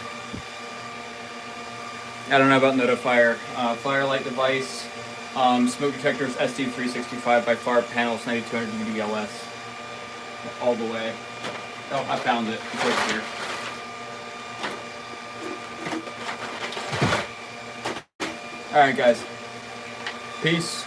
I don't know about notifier. Firelight device, smoke detectors, SD365 by far, panels 9200 DBLS. All the way. Oh, I found it. It's right here. Alright guys. Peace.